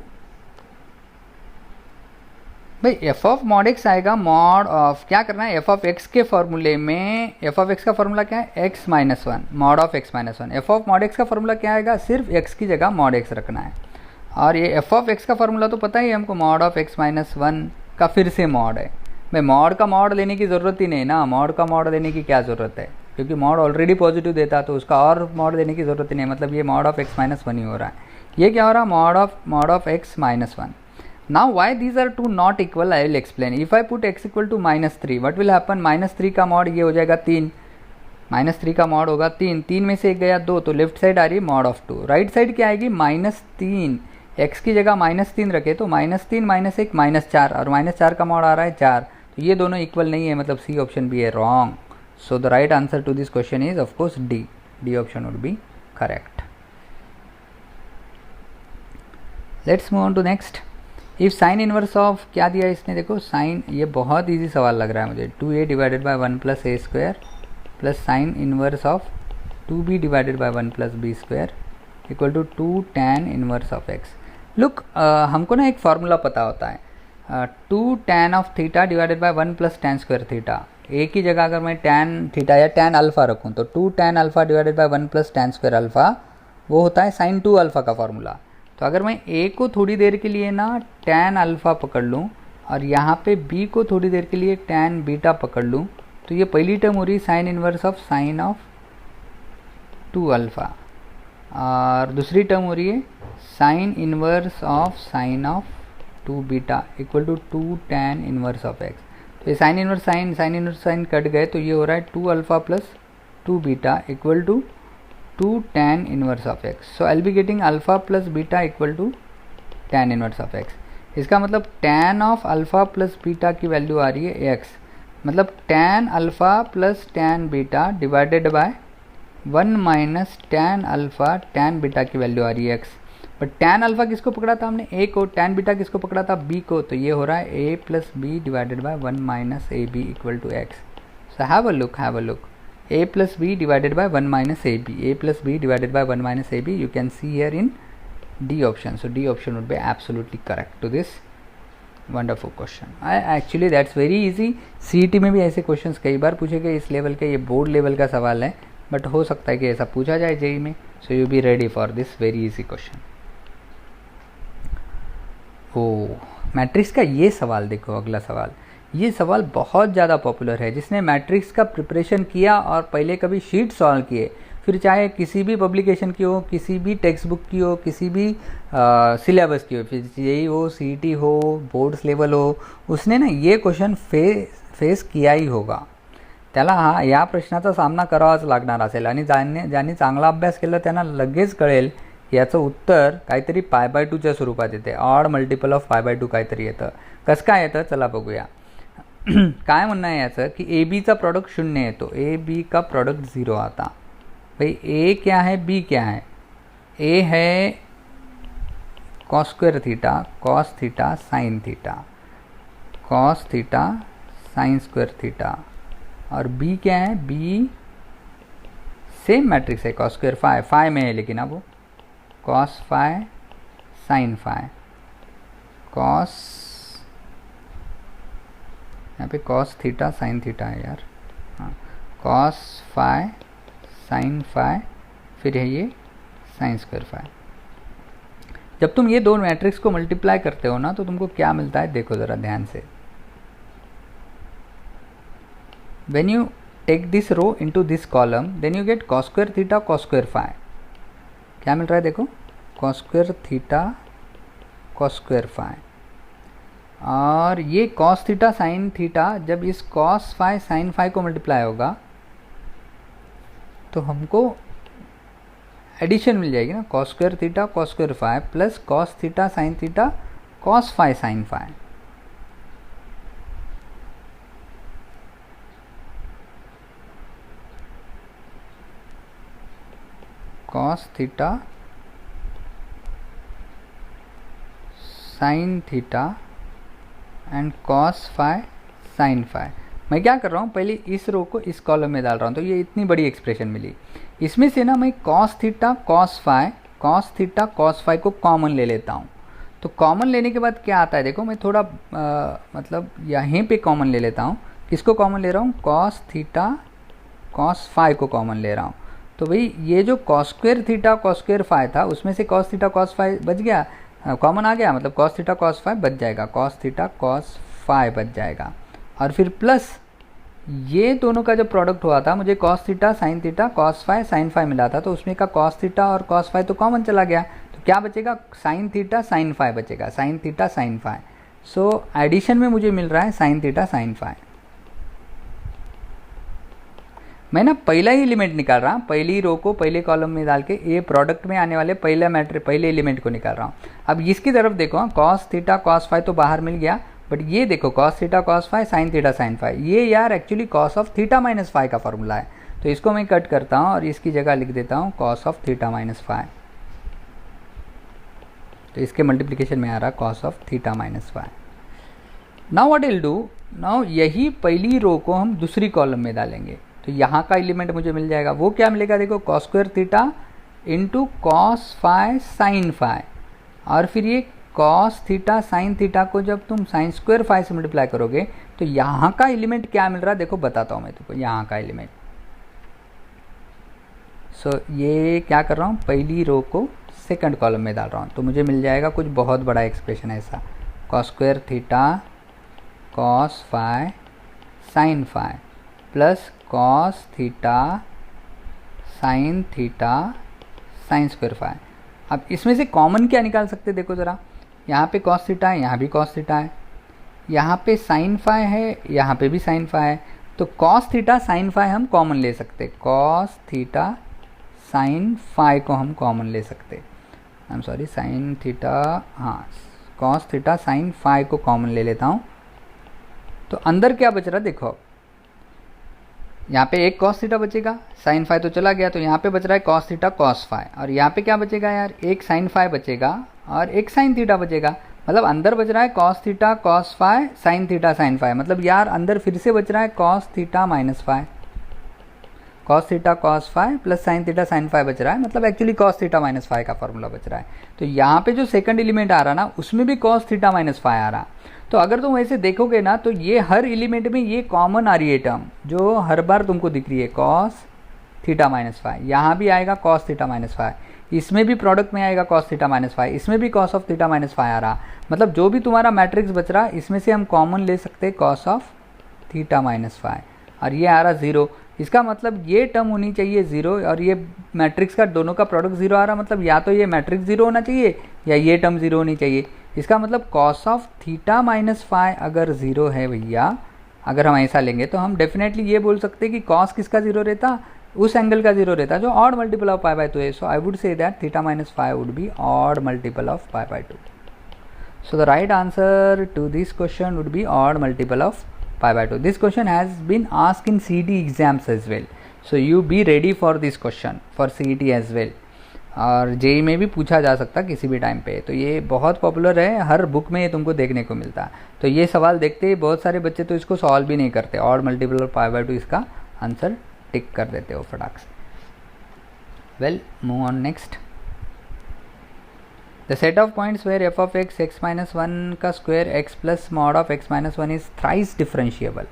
भाई f of mod x आएगा mod of, क्या करना है, f of x के फॉर्मूले में, f of x का formula क्या है x minus 1, mod of x minus 1, f of mod x का फॉर्मूला क्या आएगा, सिर्फ x की जगह mod x रखना है। और ये f of x का फॉर्मूला तो पता ही हमको, mod of x माइनस 1 का फिर से mod है। भाई mod का mod लेने की ज़रूरत ही नहीं ना, mod का mod लेने की क्या ज़रूरत है, क्योंकि mod ऑलरेडी पॉजिटिव देता तो उसका और mod देने की ज़रूरत ही नहीं, मतलब ये mod of x माइनस 1 ही हो रहा है। ये क्या हो रहा है, mod of x minus 1। Now why these are two not equal I will explain. If I put x equal to minus 3, what will happen, minus 3 का मॉड ये हो जाएगा 3, माइनस 3 का मॉड होगा 3, 3 में से एक गया 2, तो लेफ्ट साइड आ रही है मॉड ऑफ 2, राइट साइड क्या आएगी माइनस 3, x की जगह माइनस 3 रखे तो माइनस 3 माइनस 1 माइनस 4, और माइनस 4 का मॉड आ रहा है 4, तो ये दोनों इक्वल नहीं है, मतलब सी ऑप्शन भी है wrong. So the right answer to this question is of course D option would be correct. Let's move on to next. If sine inverse of, क्या दिया इसने देखो, साइन, ये बहुत इजी सवाल लग रहा है मुझे, 2a divided by 1 plus A square plus sine inverse of 2b divided by 1 plus B square equal to 2 tan inverse of x। Look, हमको ना एक फार्मूला पता होता है, 2 tan of theta divided by 1 plus tan square theta. A की जगह अगर मैं tan थीटा या tan अल्फा रखूँ तो 2 tan alpha divided by 1 plus tan square alpha, वो होता है sin 2 अल्फा का फार्मूला। तो अगर मैं a को थोड़ी देर के लिए ना tan अल्फ़ा पकड़ लूँ और यहाँ पे b को थोड़ी देर के लिए tan बीटा पकड़ लूँ तो ये पहली टर्म हो रही है sine inverse of sine of 2 alpha, और दूसरी टर्म हो रही है sine inverse of sine of 2 beta equal to 2 tan inverse of x। तो ये साइन इनवर्स साइन कट गए तो ये हो रहा है 2 alpha plus 2 beta equal to 2 tan inverse of x। So I will be getting alpha plus beta equal to tan inverse of x। इसका मतलब tan ऑफ अल्फ़ा प्लस बीटा की वैल्यू आ रही है x, मतलब tan alpha plus tan beta divided by 1 minus tan alpha tan beta की value आ रही है x। बट tan अल्फ़ा किसको पकड़ा था हमने, a को, tan बीटा किसको पकड़ा था, b को, तो ये हो रहा है a plus b divided by 1 minus A b equal to x. So have a look a plus b divided by 1 minus ab, a plus b divided by 1 minus ab, you can see here in D option. So D option would be absolutely correct to this wonderful question. Actually that's very easy. CET में भी ऐसे questions कई बार पूछे गए इस level के, ये board level का सवाल है, बट हो सकता है कि ऐसा पूछा जाए जेई में. So you be ready for this very easy question. ओ मैट्रिक्स का ये सवाल देखो, अगला सवाल. ये सवाल बहुत ज़्यादा पॉपुलर है. जिसने मैट्रिक्स का प्रिपरेशन किया और पहले कभी शीट सॉल्व किए, फिर चाहे किसी भी पब्लिकेशन की हो, किसी भी टेक्स्ट बुक की हो, किसी भी सिलेबस की हो, फिर जेई हो, सीईटी हो, बोर्ड्स लेवल हो, उसने ना ये क्वेश्चन फेस किया ही होगा. त्याला या प्रश्नाचा सामना करावाच लागणार असेल. आणि ज्यांनी चांगला अभ्यास केला त्यांना लगेच कळेल याचं उत्तर काहीतरी π/2च्या स्वरूपात येते. ऑड मल्टिपल ऑफ π/2 काहीतरी येतं. कसं काय येतं चला बघूया. काय म्हणणं आहे याचं की ए बीचा प्रोडक्ट 0 येतो, ए बी का प्रोडक्ट 0 आता. भाई ए क्या है, बी क्या है. ए है cos square theta, cos theta sine theta, cos theta sine square theta. और बी क्या है, बी सेम मैट्रिक्स है, कॉस स्क्वायर फाई, फाई में है लेकिन अब वो cos phi sine phi, cos, यहाँ पे कॉस थीटा साइन थीटा है यार. हाँ, कॉस फाई साइन फाई, फिर है ये साइन स्क्वायर फाई. जब तुम ये दो मैट्रिक्स को मल्टीप्लाई करते हो ना तो तुमको क्या मिलता है, देखो ज़रा ध्यान से. When you take this row into this column, then you get cos square theta cos square phi. क्या मिल रहा है देखो, cos square theta cos square phi. और ये cos थीटा साइन थीटा जब इस cos phi साइन phi को मल्टीप्लाई होगा तो हमको एडिशन मिल जाएगी ना, cos square theta cos square phi plus cos theta sine theta cos phi sine phi. cos theta sine theta and cos phi sine phi. मैं क्या कर रहा हूँ, पहले इस रो को इस कॉलम में डाल रहा हूँ तो ये इतनी बड़ी एक्सप्रेशन मिली. इसमें से ना मैं cos थीटा cos phi को कॉमन ले लेता हूँ. तो कॉमन लेने के बाद क्या आता है देखो, मैं थोड़ा मतलब यहीं पे कॉमन ले लेता हूँ. किसको कॉमन ले रहा हूँ, cos थीटा cos phi को कॉमन ले रहा हूँ. तो भाई ये जो cos square theta cos square phi था उसमें से cos थीटा cos phi बच गया, कॉमन आ गया, मतलब cos थीटा cos phi बच जाएगा, cos थीटा cos phi बच जाएगा. और फिर प्लस ये दोनों का जो प्रोडक्ट हुआ था, मुझे cos theta sine theta cos phi sine phi मिला था, तो उसमें का cos थीटा और cos phi तो कॉमन चला गया. तो क्या बचेगा, साइन थीटा साइन phi बचेगा, sine theta sine phi. So addition में मुझे मिल रहा है साइन थीटा साइन phi. मैं ना पहला ही एलिमेंट निकाल रहा हूँ, पहली रो को पहले कॉलम में डाल के ये प्रोडक्ट में आने वाले पहले एलिमेंट को निकाल रहा हूँ. अब इसकी तरफ देखो, cos थीटा cos phi तो बाहर मिल गया, बट ये देखो cos theta cos phi sign theta sine phi, ये यार actually cos of theta minus phi का फॉर्मूला है. तो इसको मैं कट करता हूँ और इसकी जगह लिख देता हूँ cos of theta minus phi. तो इसके मल्टीप्लिकेशन में आ रहा cos of theta minus phi. Now what will do, now यही पहली रो को हम दूसरी कॉलम में डालेंगे. तो यहाँ का एलिमेंट मुझे मिल जाएगा, वो क्या मिलेगा देखो, cos square theta into cos phi sine phi. और फिर ये cos थीटा साइन थीटा को जब तुम साइन स्क्वायर phi से मल्टीप्लाई करोगे तो यहाँ का एलिमेंट क्या मिल रहा है देखो, बताता हूँ मैं तुमको यहाँ का एलिमेंट. सो ये क्या कर रहा हूँ, पहली रो को सेकंड कॉलम में डाल रहा हूँ, तो मुझे मिल जाएगा कुछ बहुत बड़ा एक्सप्रेशन ऐसा, cos square theta cos phi sine phi plus cos theta sine theta sine square phi. अब इसमें से कॉमन क्या निकाल सकते, देखो ज़रा, यहाँ पे कॉस थीटा है, यहाँ भी कॉस थीटा है, यहाँ पे साइन फाई है, यहाँ पे भी साइन फाई है, तो कॉस थीटा साइन फाई हम कॉमन ले सकते, कॉस थीटा साइन फाई को हम कॉमन ले सकते, आई एम सॉरी साइन थीटा, हाँ कॉस थीटा साइन फाई को कॉमन ले लेता हूँ। तो अंदर क्या बच रहा देखो, यहाँ पे एक कॉस थीटा बचेगा, साइन फाई तो चला गया, तो यहाँ पे बच रहा है कॉस थीटा कॉस फाई, और यहाँ पे क्या बचेगा यार, एक साइन फाई बचेगा और एक साइन थीटा बचेगा, मतलब अंदर बच रहा है cos theta cos phi sine theta sine phi, मतलब यार अंदर फिर से बच रहा है cos theta minus phi, cos theta cos phi plus sine theta sine phi बच रहा है, मतलब actually cos theta minus phi का फॉर्मूला बच रहा है। तो यहाँ पे जो सेकंड एलिमेंट आ रहा ना उसमें भी कॉस थीटा माइनस फाई आ रहा, तो अगर तुम ऐसे देखोगे ना तो ये हर एलिमेंट में ये कॉमन आ रही है टर्म जो हर बार तुमको दिख रही है, कॉस थीटा माइनस फाई, यहाँ भी आएगा कॉस थीटा माइनस फाई, इसमें भी प्रोडक्ट में आएगा कॉस थीटा माइनस फाई, इसमें भी cos of theta minus phi आ रहा, मतलब जो भी तुम्हारा मैट्रिक्स बच रहा इसमें से हम कॉमन ले सकते हैं cos of theta minus phi, और ये आ रहा ज़ीरो, इसका मतलब ये टर्म होनी चाहिए ज़ीरो, और ये मैट्रिक्स का दोनों का प्रोडक्ट ज़ीरो आ रहा, मतलब या तो ये मैट्रिक्स ज़ीरो होना चाहिए या ये टर्म ज़ीरो होनी चाहिए। इसका मतलब cos of theta minus phi अगर ज़ीरो है भैया, अगर हम ऐसा लेंगे तो हम डेफिनेटली ये बोल सकते हैं कि कॉस किसका ज़ीरो रहता, उस एंगल का ज़ीरो रहता जो odd multiple of pi by 2 है। So I would say that theta minus phi would be odd multiple of pi by 2। So the right answer to this question would be odd multiple of pi by 2. This question has been asked in CET exams as well, so you be ready for this question for CET as well, और JEE में भी पूछा जा सकता किसी भी time पे, तो ये बहुत पॉपुलर है, हर बुक में ये तुमको देखने को मिलता है। तो ये सवाल देखते ही बहुत सारे बच्चे तो इसको सॉल्व भी नहीं करते, odd multiple of pi by 2 इसका आंसर टिक कर देते हो फटाक से। Well move on next. The set of points where f of x x minus 1 का square x plus mod of x minus 1 is thrice differentiable।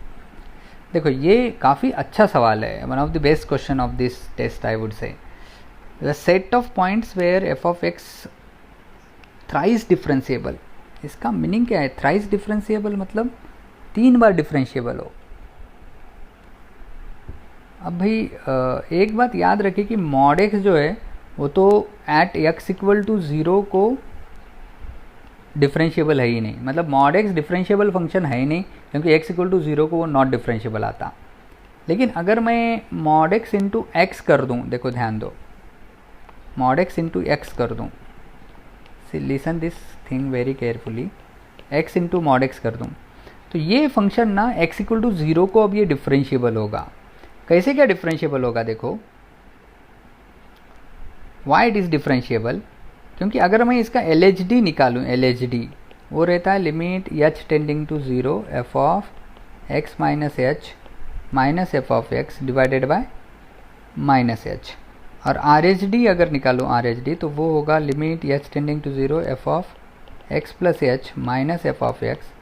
देखो ये काफ़ी अच्छा सवाल है, one of the best question of this test I would say. The set of points where f of x thrice differentiable, इसका meaning क्या है? Thrice differentiable मतलब 3 बार डिफरेंशिएबल हो। अब भाई एक बात याद रखिए कि mod x जो है वो तो एट x इक्वल टू 0 को डिफरेंशिएबल है ही नहीं, मतलब मॉड x डिफरेंशिएबल फंक्शन है ही नहीं, क्योंकि x इक्वल टू 0 को वो नॉट डिफरेंशिएबल आता। लेकिन अगर मैं मॉड x इंटू एक्स कर दूँ, देखो ध्यान दो, मॉड x इंटू एक्स कर दूँ, listen this thing very carefully, x into mod x कर दूँ, तो ये फंक्शन ना x इक्वल टू 0 को अब ये डिफरेंशिएबल होगा। कैसे क्या डिफरेंशिएबल होगा देखो, वाई इट इज़ डिफरेंशिएबल, क्योंकि अगर मैं इसका LHD निकालूँ, LHD वो रहता है limit h tending to 0 f of x minus h minus f of x divided by minus h, और RHD अगर निकालूँ RHD तो वो होगा limit h tending to 0 f of x plus h minus f of x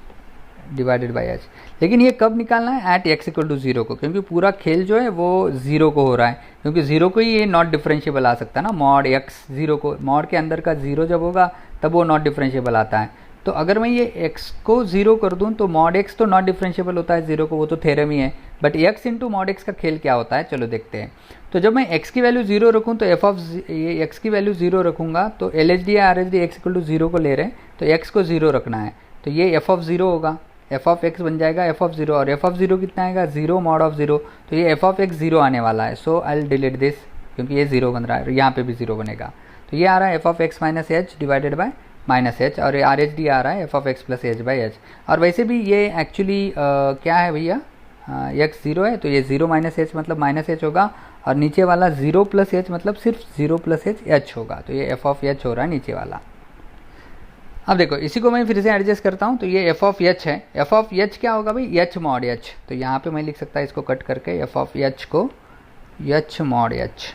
divided by h। लेकिन ये कब निकालना है? एट x इक्वल टू 0 को, क्योंकि पूरा खेल जो है वो 0 को हो रहा है, क्योंकि 0 को ही ये नॉट डिफरेंशिएबल आ सकता है ना, मॉड x 0 को, मॉड के अंदर का 0 जब होगा तब वो नॉट डिफरेंशिएबल आता है। तो अगर मैं ये x को 0 कर दूं तो मॉड x तो नॉट डिफरेंशिएबल होता है 0 को, वो तो थ्योरम ही है, but x into mod x का खेल क्या होता है चलो देखते हैं। तो जब मैं x की वैल्यू 0 रखूँ तो f ऑफ ये x की वैल्यू 0 रखूँगा, तो LHD या RHD x इक्वल टू 0 को ले रहे हैं तो x को 0 रखना है, तो ये f ऑफ 0 होगा, f ऑफ x बन जाएगा f ऑफ 0, और f ऑफ 0 कितना आएगा 0 मॉड ऑफ 0, तो ये f ऑफ x 0 आने वाला है। So I will delete this, क्योंकि ये 0 बन रहा है, यहाँ पे भी 0 बनेगा, तो ये आ रहा है f of x minus h divided by minus h, और RHD आ रहा है f of x plus h by h। और वैसे भी ये एक्चुअली क्या है भैया, x 0 है तो ये 0 माइनस h मतलब माइनस h होगा, और नीचे वाला 0 प्लस h मतलब सिर्फ 0 प्लस h होगा, तो ये f ऑफ h हो रहा है नीचे वाला। अब देखो इसी को मैं फिर से एडजस्ट करता हूँ, तो ये f ऑफ h है, f ऑफ h क्या होगा भाई, h मॉड h, तो यहाँ पे मैं लिख सकता इसको कट करके f ऑफ h को h मॉड h,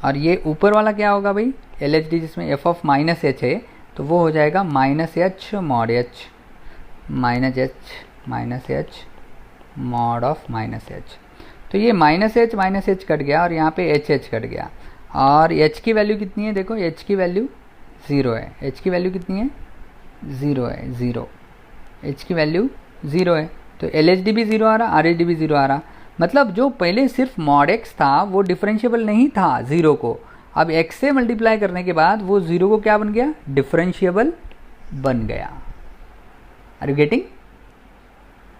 और ये ऊपर वाला क्या होगा भाई LHD जिसमें f ऑफ माइनस h है, तो वो हो जाएगा minus h mod h minus h mod of minus h। तो ये माइनस h कट गया और यहाँ पे h कट गया, और h की वैल्यू कितनी है देखो, h की वैल्यू 0 है, h की वैल्यू कितनी है ज़ीरो है, ज़ीरो, h की वैल्यू ज़ीरो है, तो LHD भी ज़ीरो आ रहा, RHD भी ज़ीरो आ रहा। मतलब जो पहले सिर्फ मॉड x था वो डिफरेंशिएबल नहीं था ज़ीरो को, अब x से मल्टीप्लाई करने के बाद वो ज़ीरो को क्या बन गया, डिफरेंशिएबल बन गया। Are you getting?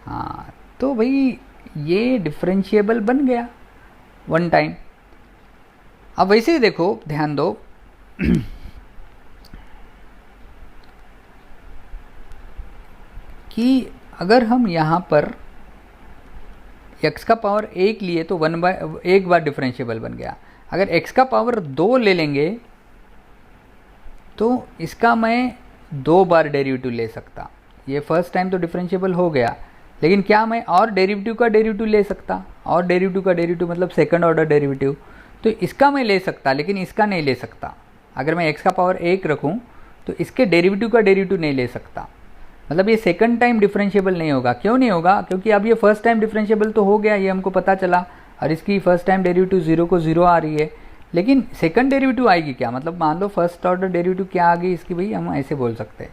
हाँ, तो भाई ये डिफरेंशिएबल बन गया वन टाइम। अब वैसे ही देखो, ध्यान दो कि अगर हम यहाँ पर x का पावर एक लिए तो एक बार डिफरेंशिएबल बन गया। अगर x का पावर 2 ले लेंगे तो इसका मैं 2 बार डेरिवेटिव ले सकता। ये फर्स्ट टाइम तो डिफरेंशिएबल हो गया, लेकिन क्या मैं और डेरिवेटिव का डेरिवेटिव ले सकता? और डेरिवेटिव का डेरिवेटिव मतलब सेकंड ऑर्डर डेरिवेटिव, तो इसका मैं ले सकता लेकिन इसका नहीं ले सकता। अगर मैं x का पावर 1 रखूँ तो इसके डेरिवेटिव का डेरिवेटिव नहीं ले सकता। मतलब ये सेकंड टाइम डिफरेंशिएबल नहीं होगा। क्यों नहीं होगा? क्योंकि अब ये फर्स्ट टाइम डिफरेंशिएबल तो हो गया, ये हमको पता चला, और इसकी फर्स्ट टाइम डेरिवेटिव 0 को 0 आ रही है, लेकिन सेकंड डेरिवेटिव आएगी क्या? मतलब मान लो फर्स्ट ऑर्डर डेरिवेटिव क्या आ गई इसकी, भाई हम ऐसे बोल सकते हैं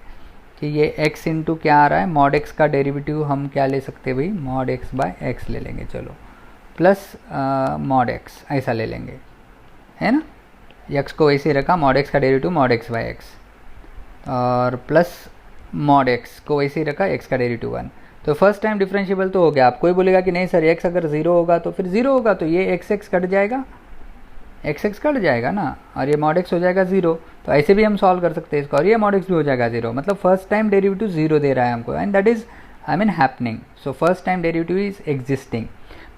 कि ये x इंटू क्या आ रहा है, मॉड x का डेरिवेटिव हम क्या ले सकते हैं भाई, मॉड x बाय x ले लेंगे, चलो, प्लस मॉड x ऐसा ले लेंगे, है ना। x को वैसे रखा, मॉड x का derivative mod x by x, और प्लस मॉड x को वैसे ही रखा, x का डेरिवेटिव 1। तो फर्स्ट टाइम डिफरेंशिएबल तो हो गया। आप कोई बोलेगा कि नहीं सर x अगर 0 होगा तो फिर 0 होगा, तो ये x कट जाएगा, x कट जाएगा ना, और ये मॉड x हो जाएगा 0। तो ऐसे भी हम सॉल्व कर सकते हैं इसको, और ये मॉड x भी हो जाएगा 0। मतलब फर्स्ट टाइम डेरिवेटिव 0 दे रहा है हमको, and that is happening. So first time derivative is existing.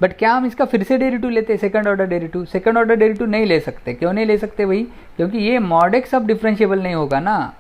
But क्या हम इसका फिर से डेरिवेटिव लेते हैं, second order derivative? Second order derivative नहीं ले सकते। क्यों नहीं ले सकते भाई? क्योंकि ये मॉड x अब डिफरेंशिएबल नहीं होगा ना,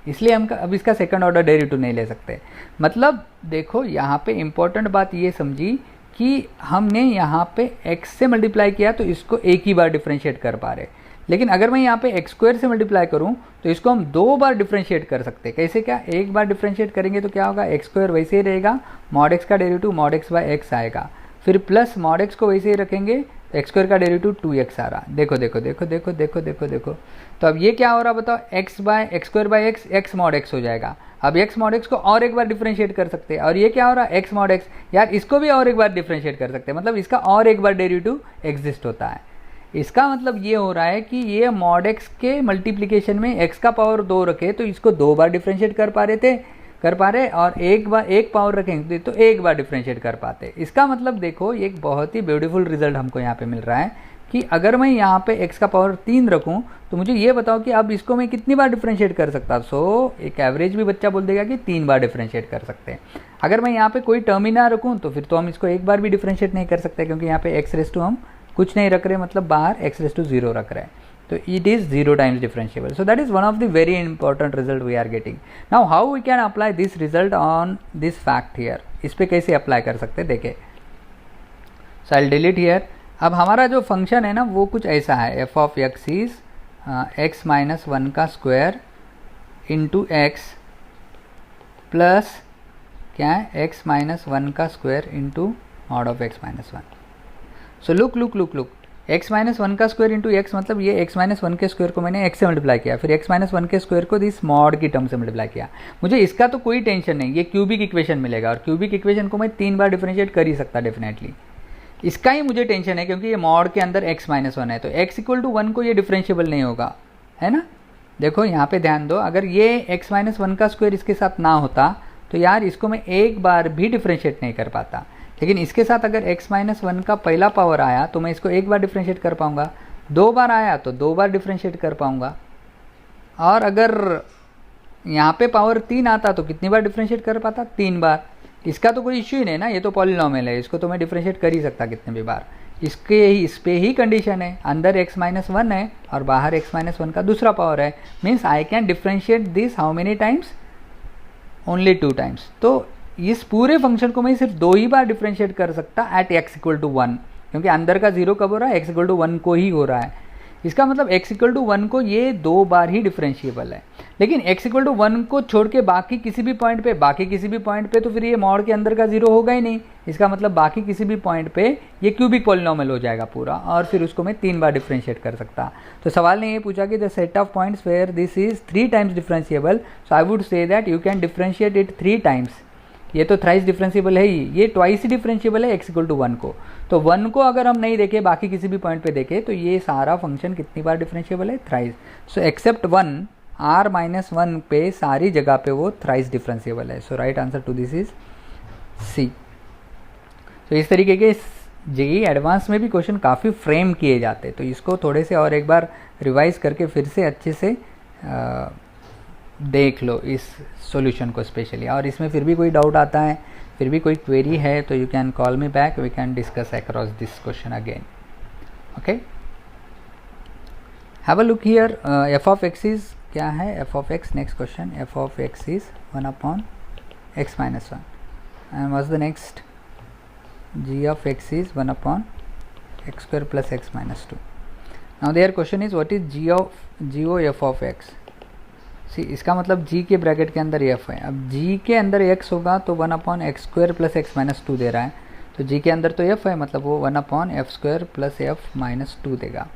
इसलिए हम अब इसका सेकंड ऑर्डर डेरिवेटिव नहीं ले सकते। मतलब देखो यहाँ पे इंपॉर्टेंट बात ये समझी कि हमने यहाँ पे x से मल्टीप्लाई किया तो इसको एक ही बार डिफरेंशिएट कर पा रहे, लेकिन अगर मैं यहाँ पे x स्क्वायर से मल्टीप्लाई करूँ तो इसको हम 2 बार डिफरेंशिएट कर सकते हैं। कैसे? क्या एक बार डिफरेंशिएट करेंगे तो क्या होगा, x स्क्वायर वैसे ही रहेगा, मॉड x का derivative mod x by x आएगा, फिर प्लस मॉड x को वैसे ही रखेंगे, एक्स स्क्वायर का डेरिवेटिव 2x आ रहा। देखो देखो देखो देखो देखो देखो देखो, तो अब ये क्या हो रहा बताओ, x by x square by x, x mod x हो जाएगा। अब x मॉड x को और एक बार डिफरेंशिएट कर सकते हैं, और ये क्या हो रहा है, x मॉड x, यार इसको भी और एक बार डिफरेंशिएट कर सकते हैं, मतलब इसका और एक बार डेरिवेटिव एग्जिस्ट होता है। इसका मतलब ये हो रहा है कि ये मॉड x के मल्टीप्लिकेशन में x का पावर 2 रखे तो इसको 2 बार डिफरेंशिएट कर पा रहे, और एक पावर रखेंगे तो एक बार डिफरेंशिएट कर पाते। इसका मतलब देखो ये एक बहुत ही ब्यूटीफुल रिजल्ट हमको यहाँ पे मिल रहा है कि अगर मैं यहाँ पे x का पावर 3 रखूँ तो मुझे ये बताओ कि अब इसको मैं कितनी बार डिफरेंशिएट कर सकता। सो एक एवरेज भी बच्चा बोल देगा कि 3 बार डिफरेंशिएट कर सकते हैं। अगर मैं यहाँ पे कोई टर्म ही ना रखूँ तो फिर तो हम इसको एक बार भी डिफरेंशिएट नहीं कर सकते, क्योंकि यहाँ पे x हम कुछ नहीं रख रहे, मतलब बाहर x0 रख रहे हैं, तो it is 0 times differentiable. So that is one of the very important result we are getting. Now how we can apply this result on this fact here? इस पे कैसे अप्लाई कर सकते हैं देखें। So I'll delete here. अब हमारा जो फंक्शन है ना वो कुछ ऐसा है, f of x is x minus 1 का स्क्वायर इंटू x प्लस क्या है, x minus 1 का square into mod of x minus 1. So look x minus 1 का स्क्वायर इंटू एक्स, मतलब ये x माइनस 1 के स्क्वायर को मैंने x से मल्टीप्लाई किया, फिर x माइनस 1 के स्क्वायर को दिस मॉड की टर्म से मल्टीप्लाई किया। मुझे इसका तो कोई टेंशन नहीं, ये क्यूबिक इक्वेशन मिलेगा, और क्यूबिक इक्वेशन को मैं 3 बार डिफरेंशिएट कर ही सकता डेफिनेटली। इसका ही मुझे टेंशन है क्योंकि ये मॉड के अंदर x माइनस 1 है, तो x इक्वल टू 1 को ये डिफरेंशिएबल नहीं होगा, है ना। देखो यहाँ पे ध्यान दो, अगर ये x माइनस 1 का स्क्वायर इसके साथ ना होता तो यार इसको मैं एक बार भी डिफरेंशिएट नहीं कर पाता, लेकिन इसके साथ अगर x माइनस 1 का पहला पावर आया तो मैं इसको एक बार डिफरेंशिएट कर पाऊंगा, 2 बार आया तो 2 बार डिफरेंशिएट कर पाऊंगा, और अगर यहाँ पे पावर 3 आता तो कितनी बार डिफरेंशिएट कर पाता, 3 बार। इसका तो कोई इश्यू ही नहीं ना, ये तो पॉलिनॉमियल है, इसको तो मैं डिफरेंशिएट कर ही सकता कितने भी बार। इस पे ही कंडीशन है, अंदर x माइनस 1 है और बाहर x माइनस 1 का दूसरा पावर है, means I can differentiate this how many times, only 2 times. तो इस पूरे फंक्शन को मैं सिर्फ 2 ही बार डिफरेंशिएट कर सकता एट x इक्वल टू 1, क्योंकि अंदर का 0 कब हो रहा है, x इक्वल टू 1 को ही हो रहा है। इसका मतलब x इक्वल टू 1 को ये 2 बार ही डिफरेंशिएबल है, लेकिन x इक्वल टू 1 को छोड़ के बाकी किसी भी पॉइंट पे तो फिर ये मॉड के अंदर का 0 होगा ही नहीं। इसका मतलब बाकी किसी भी पॉइंट पे ये क्यूबिक पॉलिनॉमियल हो जाएगा पूरा, और फिर उसको मैं 3 बार डिफरेंशिएट कर सकता। तो सवाल ने ये पूछा कि the set of points where this is 3 times differentiable, so I would say that you can differentiate it 3 times. ये तो थ्राइस डिफरेंशिएबल है ही, ये ट्वाइस ही डिफरेंशिएबल है x इक्वल टू 1 को। तो 1 को अगर हम नहीं देखें, बाकी किसी भी पॉइंट पे देखें, तो ये सारा फंक्शन कितनी बार डिफरेंशिएबल है? थ्राइस। सो एक्सेप्ट 1 r-1 पे सारी जगह पे वो थ्राइस डिफरेंशिएबल है। So right answer to this is C. तो इस तरीके के जेईई एडवांस में भी क्वेश्चन काफ़ी फ्रेम किए जाते हैं, तो इसको थोड़े से और एक बार रिवाइज करके फिर से अच्छे से देख लो इस सॉल्यूशन को स्पेशली। और इसमें फिर भी कोई डाउट आता है, फिर भी कोई क्वेरी है, तो you can call me back, we can discuss across this question again. Okay, have a look here. F of x is क्या है? F of x, next question, f of x is 1/x - 1 and what's the next? g of x is 1/x² + x - 2. Now their question is what is g of f of x? सी इसका मतलब g के bracket के अंदर f है। अब g के अंदर x होगा तो 1/x² + x - 2 दे रहा है, तो g के अंदर तो f है, मतलब वो 1/f² + f - 2 देगा।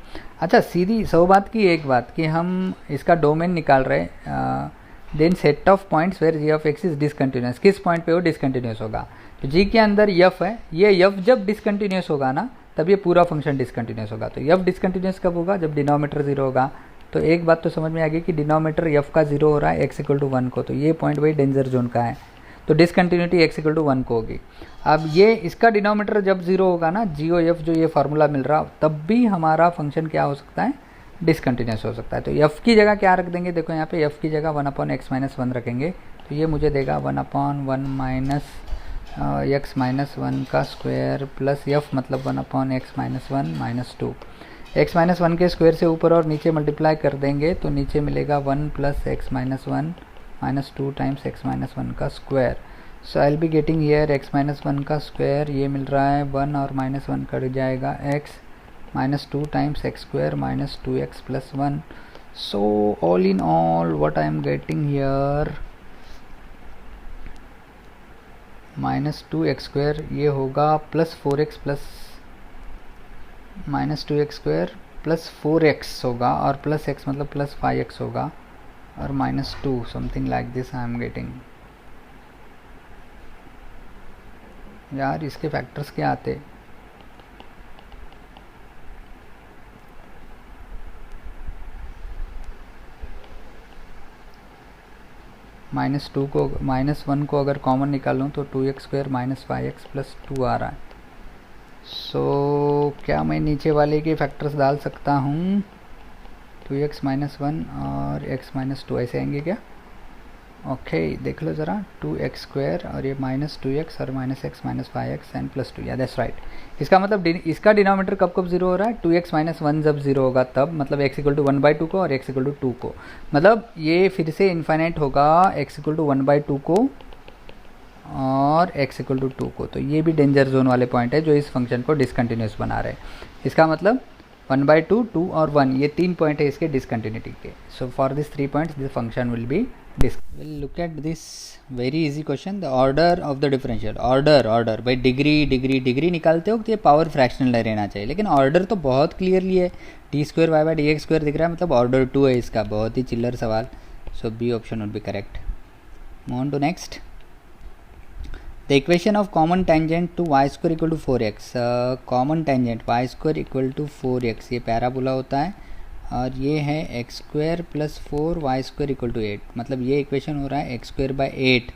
अच्छा, सीधी सौ बात की एक बात कि हम इसका डोमेन निकाल रहे, then set of points where g of x is discontinuous, किस पॉइंट पे वो डिसकंटिन्यूस होगा? तो g के अंदर f है, ये f जब डिसकंटिन्यूस होगा ना, तब ये पूरा फंक्शन डिसकंटिन्यूस होगा। तो f डिसकंटिन्यूस कब होगा? जब डिनोमीटर 0 होगा। तो एक बात तो समझ में आ गई कि डिनोमीटर f का 0 हो रहा है x इक्वल टू 1 को, तो ये पॉइंट वही डेंजर जोन का है, तो डिसकंटिन्यूटी x इक्वल टू 1 को होगी। अब ये इसका डिनोमीटर जब 0 होगा ना, g o f जो ये फार्मूला मिल रहा, तब भी हमारा फंक्शन क्या हो सकता है? डिसकंटिन्यूस हो सकता है। तो f की जगह क्या रख देंगे? देखो यहाँ पे f की जगह 1/x - 1 रखेंगे, तो ये मुझे देगा 1/1 - x - 1 का स्क्वायर प्लस f, मतलब 1/x - 1 - 2। x - 1 के स्क्वायर से ऊपर और नीचे मल्टीप्लाई कर देंगे, तो नीचे मिलेगा 1 + x - 1 - 2 टाइम्स x - 1 का square. So I will be getting here x - 1 का स्क्वायर, ये मिल रहा है 1 और -1 कट जाएगा, x - 2 times x² - 2x + 1। So all in all what I am getting here -2x² ये होगा plus 4x plus -2x² plus 4x होगा, और प्लस x मतलब प्लस 5x होगा, और -2 something like this I am getting. यार इसके फैक्टर्स क्या आते? -2 को -1 को अगर कॉमन निकालूँ तो 2x² - 5x + 2 आ रहा है। सो क्या मैं नीचे वाले के फैक्टर्स डाल सकता हूँ? 2x - 1 और x - 2 ऐसे आएंगे क्या? ओके, देख लो ज़रा, 2x² और ये -2x और -x - 5x एंड +2, या दैट्स राइट। इसका मतलब इसका डिनोमीटर कब कब 0 हो रहा है? 2x - 1 जब 0 होगा तब, मतलब x इक्वल टू 1/2 को और x इक्वल टू 2 को, मतलब ये फिर से इन्फाइनाइट होगा x इक्वल टू 1/2 को और x इक्वल टू 2 को। तो ये भी डेंजर जोन वाले पॉइंट है जो इस फंक्शन को डिसकंटिन्यूस बना रहे हैं। इसका मतलब 1/2, 2 और 1, ये 3 पॉइंट है इसके डिसकंटिन्यूटी के। So for this 3 points this function will be we'll look at this very easy question, the order of the differential। order भाई डिग्री निकालते हो तो ये पावर फ्रैक्शनल रहना चाहिए, लेकिन ऑर्डर तो बहुत क्लियरली है, d² y/dx² दिख रहा है, मतलब ऑर्डर 2 है इसका। बहुत ही चिल्लर सवाल। So B option would be correct. Move on to next. The equation of common tangent to y² equal to 4x। Common tangent y² equal to 4x, ये पैराबोला होता है, और ये है x² + 4 y² इक्वल टू 8, मतलब ये equation हो रहा है x²/8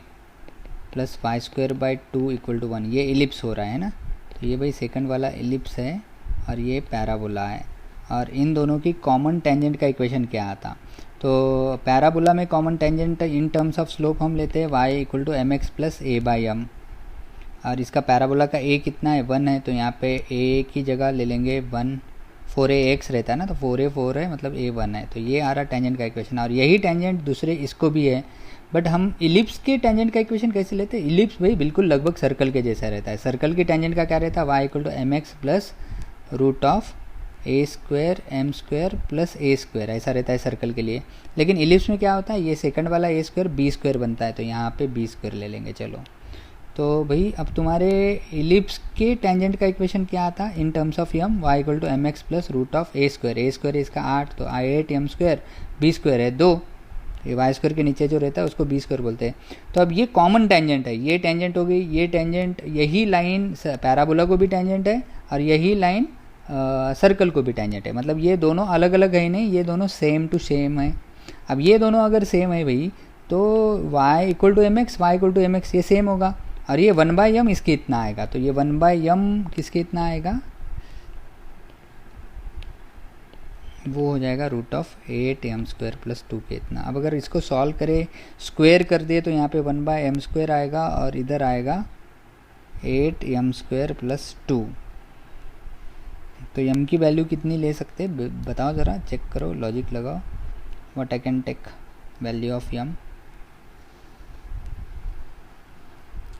+ y²/2 इक्वल टू 1। ये इलिप्स हो रहा है ना, तो ये भाई सेकंड वाला इलिप्स है और ये पैराबोला है, और इन दोनों की कॉमन टेंजेंट का इक्वेशन क्या आता? तो पैराबोला में common tangent in terms of slope हम लेते हैं y = mx + a/m, और इसका पैराबोला का a कितना है? 1 है, तो यहाँ पे a की जगह ले लेंगे 1, 4ax रहता है ना, तो 4a 4 है, मतलब a 1 है, तो ये आ रहा टेंजेंट का इक्वेशन। और यही टेंजेंट दूसरे इसको भी है, बट हम इलिप्स के टेंजेंट का इक्वेशन कैसे लेते हैं? इलिप्स भाई बिल्कुल लगभग सर्कल के जैसा रहता है। सर्कल की टेंजेंट का क्या रहता है? y = mx + A square M square plus A square, ऐसा रहता है सर्कल के लिए। लेकिन इलिप्स में क्या होता है, ये सेकंड वाला ए स्क्वायर बी स्क्वायर बनता है, तो यहाँ पे बी स्क्वायर ले लेंगे। चलो तो भाई अब तुम्हारे इलिप्स के टेंजेंट का इक्वेशन क्या आता, in terms of m y equal to m x plus root of a square इसका 8, तो 8 एम स्क्वायर, बी स्क्वायर है 2, ये वाई स्क्वायर के नीचे जो रहता है उसको बी स्क्वायर बोलते हैं। तो अब ये कॉमन टेंजेंट है, ये टेंजेंट हो गई, ये टेंजेंट, यही लाइन पैराबोला को भी टेंजेंट है और यही लाइन सर्कल को भी टेंजेंट है, मतलब ये दोनों अलग अलग है नहीं, ये दोनों सेम टू सेम है। अब ये दोनों अगर सेम है भाई तो y equal to m x, y equal to m x ये सेम होगा, और ये 1/m इसके इतना आएगा, तो ये 1/m किसके इतना आएगा, वो हो जाएगा root of 8m square plus 2 के इतना। अब अगर इसको सॉल्व करें, स्क्वायर कर दिए, तो यहाँ पे 1/m स्क्वायर आएगा और इधर आएगा 8m स्क्वायर प्लस 2। तो m की वैल्यू कितनी ले सकते बताओ ज़रा, चेक करो, लॉजिक लगाओ, what I can take value of m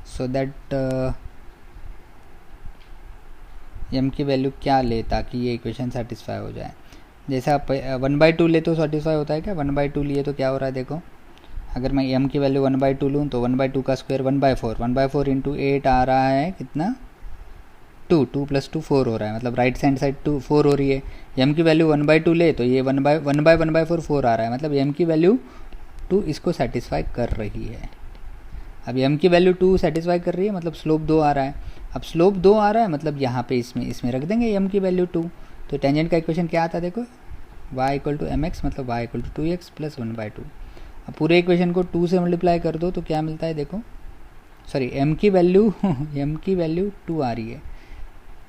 so that m की वैल्यू क्या ले ताकि ये इक्वेशन सेटिस्फाई हो जाए। जैसे आप 1/2 ले तो सेटिस्फाई होता है क्या, 1/2 लिए तो क्या हो रहा है देखो, अगर मैं m की वैल्यू 1/2 लूँ तो 1/2 का स्क्वायर 1/4, 1/4 इंटू 8 आ रहा है कितना 2, 2 + 2 4 हो रहा है, मतलब राइट हैंड साइड 2 4 हो रही है। m की वैल्यू 1/2 ले तो ये 1/1/4 4 आ रहा है, मतलब m की वैल्यू 2 इसको सेटिस्फाई कर रही है। अब m की वैल्यू 2 सेटिस्फाई कर रही है, मतलब स्लोप 2 आ रहा है। अब स्लोप 2 आ रहा है, मतलब यहाँ पे इसमें रख देंगे m की वैल्यू 2, तो टेंजेंट का इक्वेशन क्या आता है देखो, y equal to m x, मतलब y equal to 2x plus 1/2। अब पूरे इक्वेशन को 2 से मल्टीप्लाई कर दो तो क्या मिलता है देखो, सॉरी m की वैल्यू 2 आ रही है,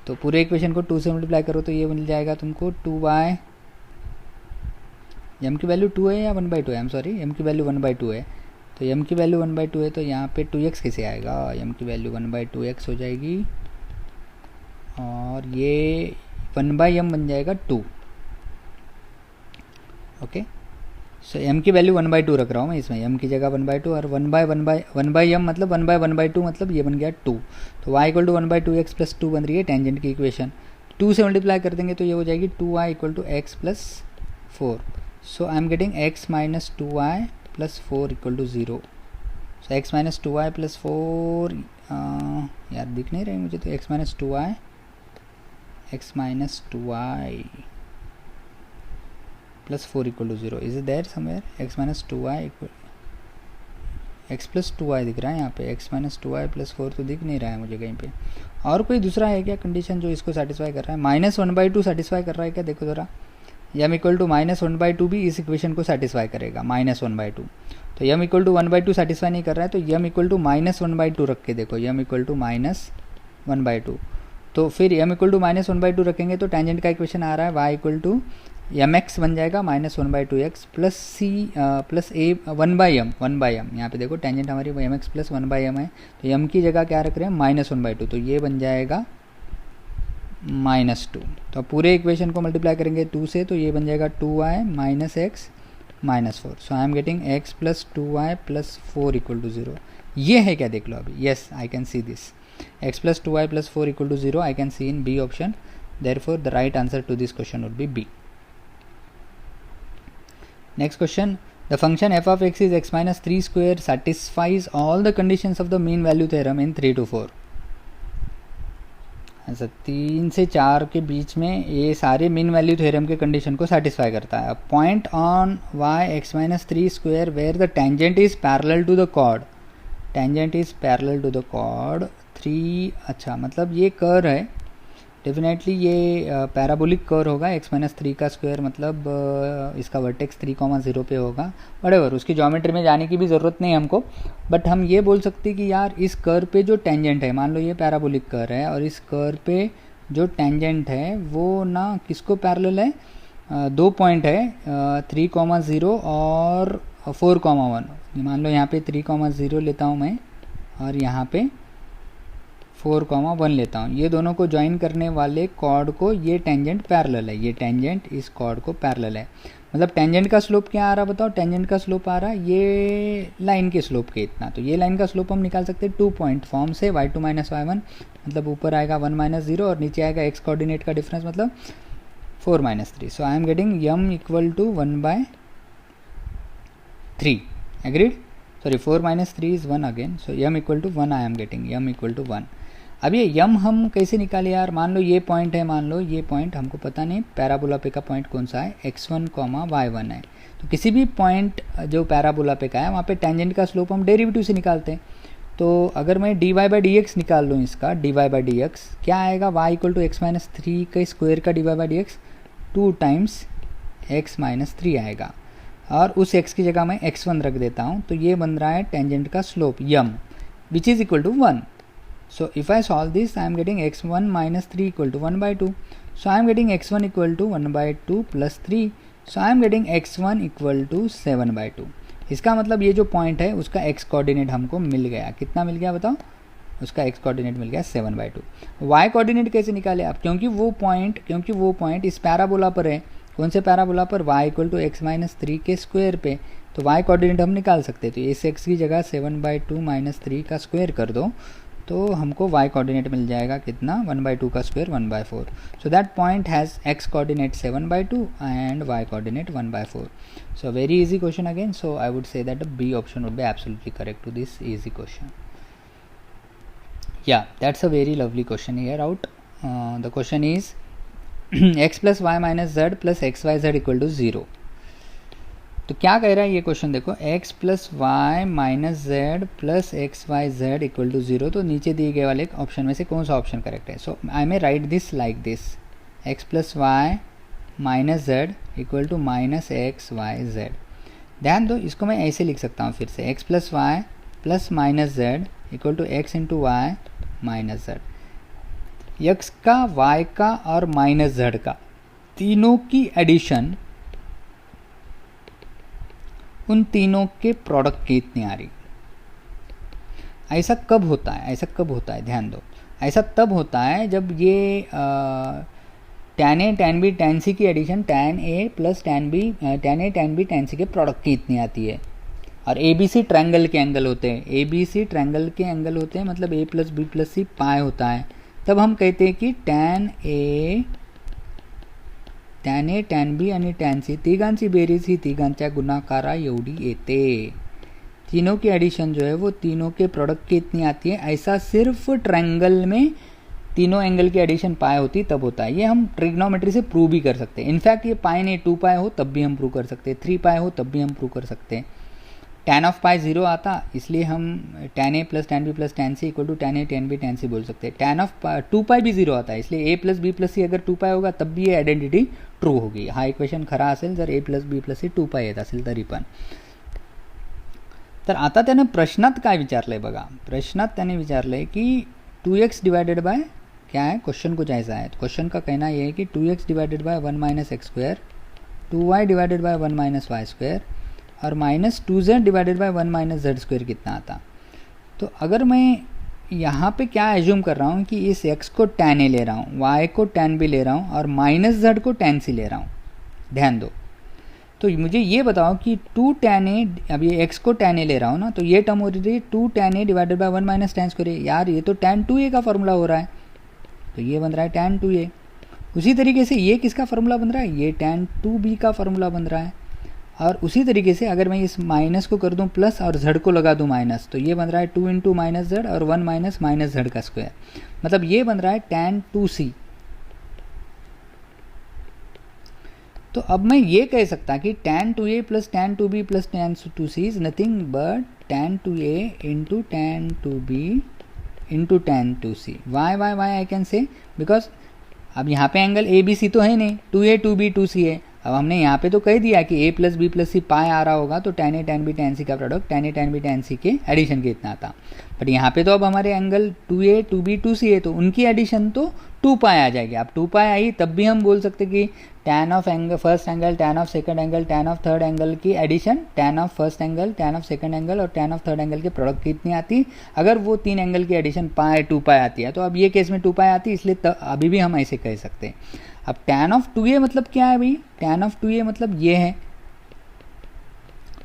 तो पूरे इक्वेशन को 2 से मल्टीप्लाई करो तो ये मिल जाएगा तुमको 2y, m की वैल्यू 2 है या 1/2 है, सॉरी m की वैल्यू 1/2 है, तो m की वैल्यू 1/2 है, तो यहाँ पे 2x कैसे आएगा, m की वैल्यू 1/2x हो जाएगी और ये 1/m बन जाएगा 2। ओके, सो m की वैल्यू 1/2 रख रहा हूँ मैं इसमें, m की जगह 1/2 और 1/m मतलब 1/1/2 मतलब ये बन गया 2, तो y equal to 1/2x plus 2 बन रही है टेंजेंट की इक्वेशन। 2 से मल्टीप्लाई कर देंगे तो ये हो जाएगी 2y equal to x plus 4, so I am getting x minus 2y plus 4 equal to 0। So x minus 2y plus 4 यार दिख नहीं रही मुझे, तो x minus 2y plus 4 equal to 0, is it there somewhere, x minus 2y equal x plus 2y दिख रहा है यहाँ पे, x माइनस 2y प्लस 4 तो दिख नहीं रहा है मुझे कहीं पे। और कोई दूसरा है क्या कंडीशन जो इसको सेटिस्फाई कर रहा है, -1/2 सेटिस्फाई कर रहा है क्या, देखो ज़रा, m इक्वल टू -1/2 भी इस इक्वेशन को सेटिस्फाई करेगा, -1/2, तो m इक्वल टू 1/2 सेटिस्फाई नहीं कर रहा है, तो m इक्वल टू -1/2 रख के देखो, m इक्वल टू -1/2, तो फिर m इक्वल टू -1/2 रखेंगे तो टेंजेंट का इक्वेशन आ रहा है y इक्वल टू mx बन जाएगा -1/2x plus c plus a 1/m, यहाँ पे देखो टेंजेंट हमारी mx प्लस 1/m है, तो m की जगह क्या रख रहे हैं -1/2, तो ये बन जाएगा -2। तो अब पूरे इक्वेशन को मल्टीप्लाई करेंगे 2 से, तो ये बन जाएगा 2y minus x minus 4, so I am getting x plus 2y plus 4 equal to 0। ये है क्या देख लो अभी, yes I can see this, x plus 2y plus 4 equal to 0 I can see in B option, therefore the right answer to this question would be B। Next question, the function f of x is x minus 3 square satisfies all the conditions of the mean value theorem in 3 to 4। ऐसा 3 से 4 के बीच में ये सारे mean value theorem के condition को satisfy करता है। Point on y x minus 3 square where the tangent is parallel to the chord, tangent is parallel to the chord 3, अच्छा मतलब ये कर्व है, डेफिनेटली ये पैराबोलिक कर्व होगा, x माइनस 3 का स्क्वायर मतलब इसका वर्टेक्स 3,0 पे होगा, व्हाटएवर, उसकी ज्योमेट्री में जाने की भी ज़रूरत नहीं है हमको, बट हम ये बोल सकते हैं कि यार इस कर्व पे जो टेंजेंट है, मान लो ये पैराबोलिक कर्व है और इस कर्व पे जो टेंजेंट है वो ना किसको पैरेलल है, 2 पॉइंट है 3,0 और 4,1, मान लो यहाँ पे 3,0 लेता हूँ मैं और यहाँ पे 4,1 लेता हूँ, ये दोनों को ज्वाइन करने वाले कॉर्ड को ये टेंजेंट पैरेलल है, ये टेंजेंट इस कॉर्ड को पैरेलल है, मतलब टेंजेंट का स्लोप क्या आ रहा है बताओ, टेंजेंट का स्लोप आ रहा है ये लाइन के स्लोप के इतना, तो ये लाइन का स्लोप हम निकाल सकते हैं 2 पॉइंट फॉर्म से, y2 माइनस y1 मतलब ऊपर आएगा 1 माइनस 0 और नीचे आएगा x कोऑर्डिनेट का डिफरेंस मतलब 4 minus 3. So I am getting m equal to 1 by 3. Agreed? Sorry, 4 minus 3 is 1 again. So m equal to 1 I am getting. m equal to 1. अब ये यम हम कैसे निकाले यार? मान लो ये पॉइंट है, मान लो ये पॉइंट हमको पता नहीं पैराबोला पे का पॉइंट कौन सा है, x1, y1 है। तो किसी भी पॉइंट जो पैराबोला पे का है वहाँ पे टेंजेंट का स्लोप हम डेरिवेटिव से निकालते हैं। तो अगर मैं dy बाई डी एक्स निकाल लूँ, इसका dy बाई डी एक्स क्या आएगा, y equal to x minus 3 का स्क्वायर का dy by d x 2 times x minus 3 आएगा, और उस x की जगह मैं x1 रख देता हूँ। तो ये बन रहा है टेंजेंट का slope m which is equal to 1। So if I solve this, I am getting x1 minus 3 equal to 1 by 2. So I am getting x1 equal to 1 by 2 plus 3. So I am getting x1 equal to 7 by 2. इसका मतलब ये जो point है उसका x coordinate हमको मिल गया। कितना मिल गया बताओ? उसका x कोऑर्डिनेट मिल गया 7 by 2। y कोऑर्डिनेट कैसे निकाले आप? क्योंकि वो पॉइंट इस पैराबोला पर है। कौन से पैराबोला पर? y equal to x minus 3 के स्क्वायर पे। तो y कोऑर्डिनेट हम निकाल सकते हैं। तो इस x की जगह 7 by 2 माइनस 3 का स्क्वायर कर दो तो हमको y कोऑर्डिनेट मिल जाएगा कितना, 1 by 2 का square 1 by 4। So that point has x coordinate 7 by 2 and y coordinate 1 by 4। So very easy question again. So I would say that b option would be absolutely correct to this easy question. Yeah that's a very lovely question here out. The question is x plus Y minus z plus x y z equal to 0। तो क्या कह रहा है ये question देखो, x plus Y minus z plus x y z equal to 0। तो नीचे दिए गए वाले ऑप्शन में से कौन सा ऑप्शन करेक्ट है? So I may write this like this, x plus Y minus z equal to minus x y z. ध्यान दो, इसको मैं ऐसे लिख सकता हूँ फिर से, x plus Y plus minus z equal to x into y minus z. x का, y का और माइनस जेड का तीनों की एडिशन उन तीनों के प्रोडक्ट की इतनी आ रही। ऐसा कब होता है? ध्यान दो, ऐसा तब होता है जब ये tan A tan B tan C की addition tan A plus tan B tan A tan B tan C के प्रोडक्ट की इतनी आती है। और ABC ट्रायंगल के एंगल होते हैं, ABC ट्रायंगल के एंगल होते हैं, मतलब A plus B plus C पाई होता है। तब हम कहते हैं कि tan A tan B आणि tan C तिघांची बेरीज ही तिघांच्या गुणाकारा एवढी येते। तीनों की एडिशन जो है वो तीनों के प्रोडक्ट की इतनी आती है। ऐसा सिर्फ ट्रायंगल में तीनों एंगल की एडिशन पाई होती तब होता है। ये हम ट्रिग्नोमेट्री से प्रूव भी कर सकते हैं। इनफैक्ट ये पाई नहीं 2 पाई हो तब भी हम प्रूव कर सकते हैं, 3 पाई हो तब भी हम प्रूव कर सकते हैं। tan ऑफ पाई 0 आता, इसलिए हम tan A plus tan B plus tan C equal to tan A tan B tan C बोल सकते हैं। tan ऑफ 2 पाई भी 0 आता है, इसलिए A plus B plus C अगर 2 पाई होगा तब भी ये आयडेंटिटी ट्रू होगी। हा इक्वेशन खरा असेल जर A plus B plus C 2 पाई येत असेल तरी पण। तर आता त्याने प्रश्नात काय विचारलंय बघा, प्रश्नात त्याने विचारलंय कि 2x डिवाइडेड बाय क्या है, क्वेश्चन कुछ ऐसा है। क्वेश्चन का कहना ये है कि 2x divided by 1 minus x square, 2y divided by 1 minus y square और minus 2z divided by 1 minus z square कितना आता। तो अगर मैं यहाँ पे क्या एज्यूम कर रहा हूँ कि इस x को tan A ले रहा हूँ, y को tan B ले रहा हूँ और माइनस z को tan C ले रहा हूँ। ध्यान दो, तो मुझे ये बताओ कि 2 tan A, अब ये x को tan A ले रहा हूँ ना, तो ये टर्म हो रही है 2 tan A divided by 1 minus tan square. यार ये तो tan 2A का फॉर्मूला हो रहा है, तो ये बन रहा है tan 2A। उसी तरीके से ये किसका फार्मूला बन रहा है, ये tan 2B का फार्मूला बन रहा है। और उसी तरीके से अगर मैं इस माइनस को कर दूं प्लस और z को लगा दूं माइनस, तो ये बन रहा है 2 इंटू माइनस जेड और 1 माइनस माइनस जेड का स्क्वायर, मतलब ये बन रहा है tan 2C। तो अब मैं ये कह सकता कि tan 2A plus tan 2B plus tan 2C is nothing but tan 2A into tan 2B into tan 2C। Why I can say, because अब यहाँ पे एंगल ABC तो है नहीं, 2A 2B 2C है। अब हमने यहाँ पे तो कह दिया कि A plus B plus C पाई आ रहा होगा, तो tan A tan B tan C का product tan A tan B tan C के एडिशन के इतना था। बट यहाँ पे तो अब हमारे एंगल 2A 2B 2C है, तो उनकी एडिशन तो 2 पाई आ जाएगी। अब 2 पाई आई तब भी हम बोल सकते कि tan of angle first angle, tan of second angle, tan of third angle की addition tan of first angle, tan of second angle और tan ऑफ थर्ड एंगल के प्रोडक्ट की इतनी आती। अगर वो 3 एंगल की एडिशन पाई 2 पाई आती है, तो अब ये केस में 2 पाई आती, इसलिए अभी भी हम ऐसे कह सकते हैं। अब tan ऑफ 2A मतलब क्या है भाई, tan ऑफ 2A मतलब ये है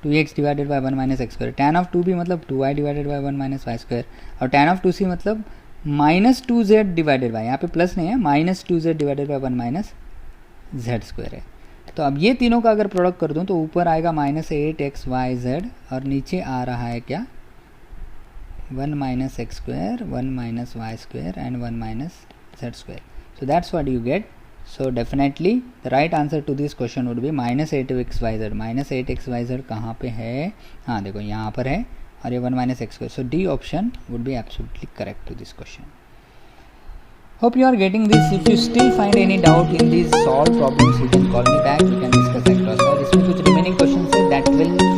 2x divided by 1 minus x square, tan of 2B मतलब 2y divided by 1 minus y square और tan ऑफ 2C मतलब माइनस 2z डिवाइडेड बाय, यहाँ पे प्लस नहीं है, minus 2z divided by 1 minus z² है। तो अब ये तीनों का अगर प्रोडक्ट कर दूं तो ऊपर आएगा -8xyz और नीचे आ रहा है क्या 1 - x², 1 - y² and 1 - z². So that's what you get. So definitely the right answer to this question would be -8xyz. -8xyz कहाँ पे है? हाँ देखो यहाँ पर है और ये 1 - x². So D option would be absolutely correct to this question. Hope you are getting this. If you still find any doubt in these solved problems, you can call me back. We can discuss across. और इसमें कुछ remaining questions है that will